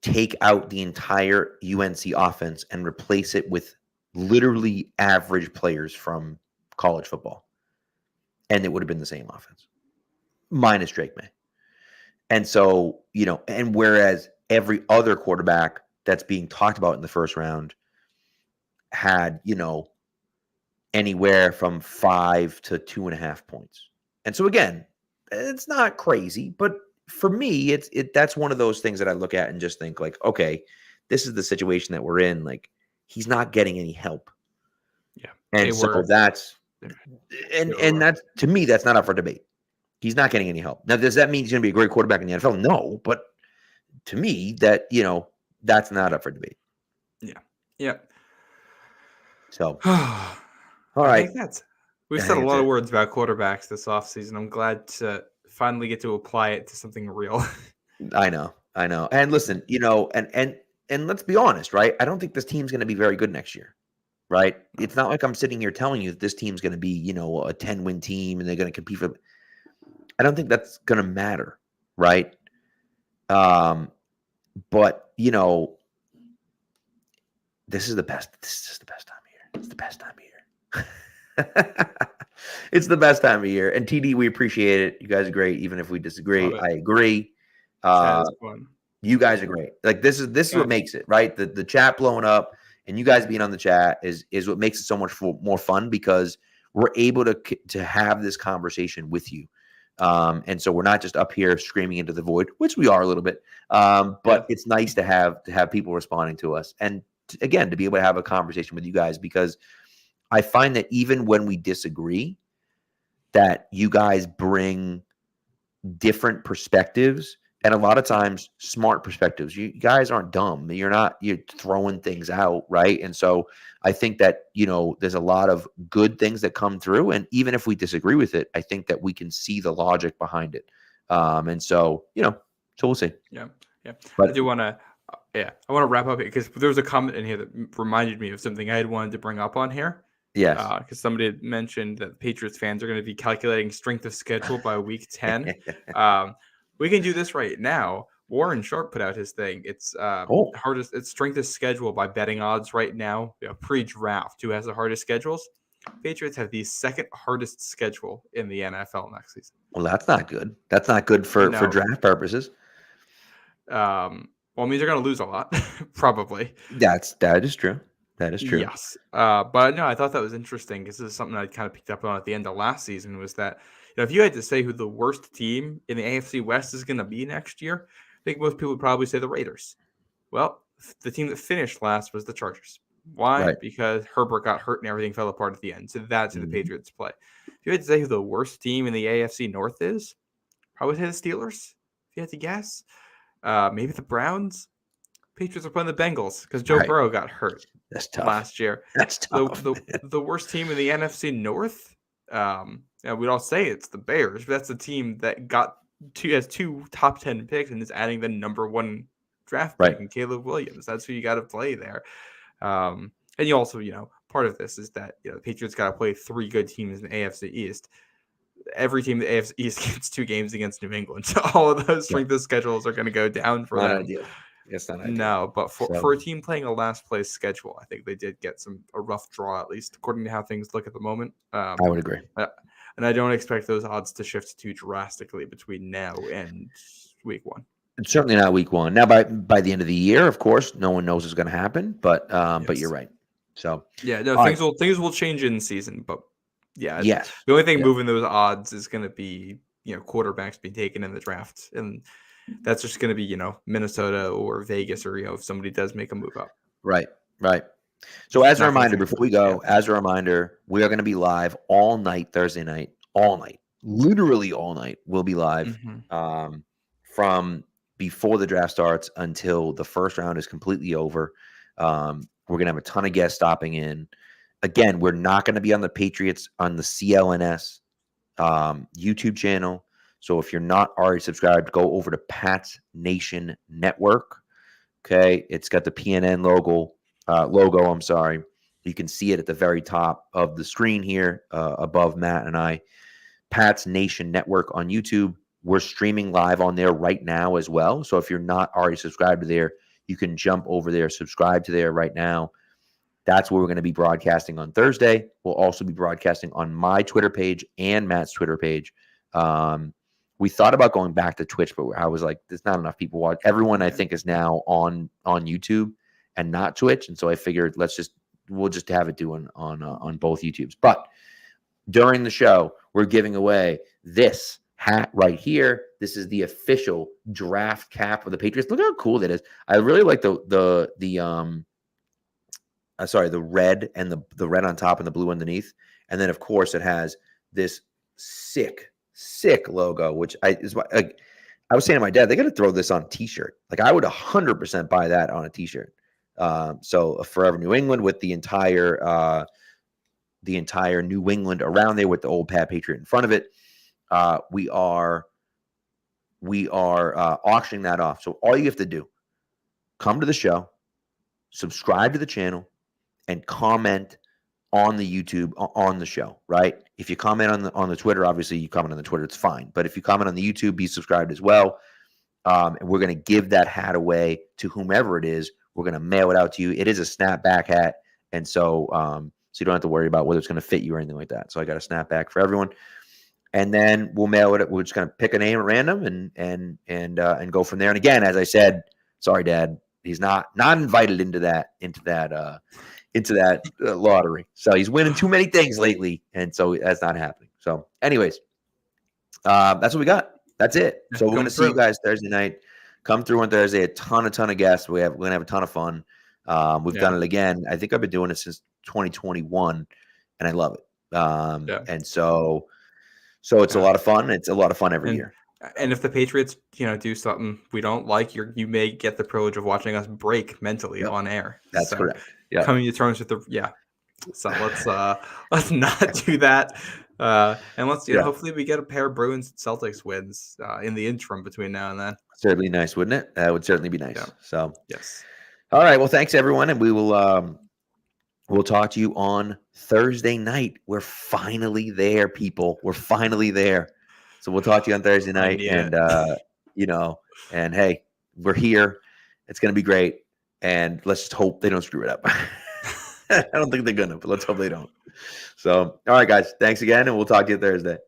take out the entire UNC offense and replace it with literally average players from college football. And it would have been the same offense, minus Drake May. And so, and whereas every other quarterback that's being talked about in the first round had, anywhere from 5 to 2.5 points. And so again, it's not crazy, but for me, that's one of those things that I look at and just think okay, this is the situation that we're in. He's not getting any help. Yeah. And so that's to me, that's not up for debate. He's not getting any help. Now, does that mean he's going to be a great quarterback in the NFL? No, but to me, that's not up for debate. Yeah. Yeah. So, all right. We've said a lot of words about quarterbacks this offseason. I'm glad to finally get to apply it to something real. I know. And listen, and let's be honest, right? I don't think this team's going to be very good next year, right? It's not like I'm sitting here telling you that this team's going to be, a 10-win team and they're going to compete for. I don't think that's going to matter, right? But this is the best. This is the best time of year. It's the best time of year. It's the best time of year. And TD, we appreciate it. You guys are great, even if we disagree. I agree. You guys are great. This is what makes it, right? The chat blowing up and you guys being on the chat is what makes it so much more fun, because we're able to have this conversation with you. And so we're not just up here screaming into the void, which we are a little bit. But it's nice to have people responding to us, and again, to be able to have a conversation with you guys, because I find that even when we disagree, that you guys bring different perspectives, and a lot of times smart perspectives. You guys aren't dumb. You're throwing things out, right? And so I think that, there's a lot of good things that come through, and even if we disagree with it, I think that we can see the logic behind it. And so, so we'll see. Yeah. But I do want to, I want to wrap up because there was a comment in here that reminded me of something I had wanted to bring up on here. yes, Because somebody had mentioned that Patriots fans are going to be calculating strength of schedule by week 10. We can do this right now. Warren Sharp put out his thing. It's hardest. It's strength of schedule by betting odds right now. Pre-draft, who has the hardest schedules? Patriots have the second hardest schedule in the NFL next season. Well, that's not good. That's not good for draft purposes. Well, it means they're going to lose a lot, probably. That is true. That is true. Yes. But no, I thought that was interesting because this is something I kind of picked up on at the end of last season, was that, if you had to say who the worst team in the AFC West is going to be next year, I think most people would probably say the Raiders. Well, the team that finished last was the Chargers. Why? Right. Because Herbert got hurt and everything fell apart at the end. So that's who the Patriots play. If you had to say who the worst team in the AFC North is, probably say the Steelers, if you had to guess. Maybe the Browns. Patriots are playing the Bengals because Joe Burrow got hurt last year. That's tough. The worst team in the NFC North, we'd all say it's the Bears, but that's the team that has two top 10 picks and is adding the number 1 draft pick in Caleb Williams. That's who you got to play there. And you also, part of this is that the Patriots got to play 3 good teams in the AFC East. Every team in the AFC East gets 2 games against New England. So all of those strength of schedules are going to go down for them. Ideal. It's not ideal. No, but for a team playing a last place schedule, I think they did get a rough draw, at least according to how things look at the moment. I would agree. And I don't expect those odds to shift too drastically between now and week 1. It's certainly not week 1. Now, by the end of the year, of course, no one knows what's going to happen, but you're right. So things will change in season, but the only thing moving those odds is going to be quarterbacks being taken in the draft, and that's just going to be Minnesota or Vegas, or if somebody does make a move up. Right. So as a reminder, before we go, we are going to be live all night Thursday night, literally all night. We'll be live from before the draft starts until the first round is completely over. We're going to have a ton of guests stopping in. Again, we're not going to be on the Patriots on the CLNS YouTube channel. So if you're not already subscribed, go over to Pats Nation Network. Okay, it's got the PNN logo. I'm sorry. You can see it at the very top of the screen here, above Matt and I. Pats Nation Network on YouTube. We're streaming live on there right now as well. So if you're not already subscribed to there, you can jump over there, subscribe to there right now. That's where we're going to be broadcasting on Thursday. We'll also be broadcasting on my Twitter page and Matt's Twitter page. We thought about going back to Twitch, but I was like, there's not enough people watch. Everyone, I think, is now on YouTube and not Twitch. And so I figured we'll just have it doing on both YouTubes. But during the show, we're giving away this hat right here. This is the official draft cap of the Patriots. Look how cool that is. I really like the red and the red on top and the blue underneath. And then, of course, it has this sick logo, which I was saying to my dad, they got to throw this on a t-shirt. Like, I would 100% buy that on a t-shirt. So Forever New England with the entire New England around there with the old Pat Patriot in front of it. We are auctioning that off. So all you have to do, come to the show, subscribe to the channel, and comment on the YouTube on the show, right? If you comment on the Twitter, obviously you comment on the Twitter, it's fine. But if you comment on the YouTube, be subscribed as well. And we're going to give that hat away to whomever it is. We're going to mail it out to you. It is a snapback hat. And so you don't have to worry about whether it's going to fit you or anything like that. So I got a snapback for everyone. And then we'll mail it. We're just going to pick a name at random and go from there. And again, as I said, sorry, Dad, he's not invited into that lottery. So he's winning too many things lately, and so that's not happening. So, anyways, That's what we got. That's it. So we're Come gonna see you through. guys Thursday night. Come through on Thursday. A ton of guests. We're gonna have a ton of fun. We've Yeah. done it again. I think I've been doing it since 2021, and I love it. Yeah. And so it's a Yeah. lot of fun. It's a lot of fun every And year. and if the Patriots, do something we don't like, you may get the privilege of watching us break mentally Yep. on air. That's So correct. Yeah. coming to terms with So let's not do that. And let's Yeah. hopefully we get a pair of Bruins and Celtics wins in the interim between now and then. Certainly nice, wouldn't it? That would certainly be nice. Yeah. So Yes. all right. Well, thanks everyone, and we will we'll talk to you on Thursday night. We're finally there, people. We're finally there. So we'll talk to you on Thursday night, and and hey, we're here. It's gonna be great, and let's just hope they don't screw it up. I don't think they're gonna, but let's hope they don't. So, all right, guys, thanks again, and we'll talk to you Thursday.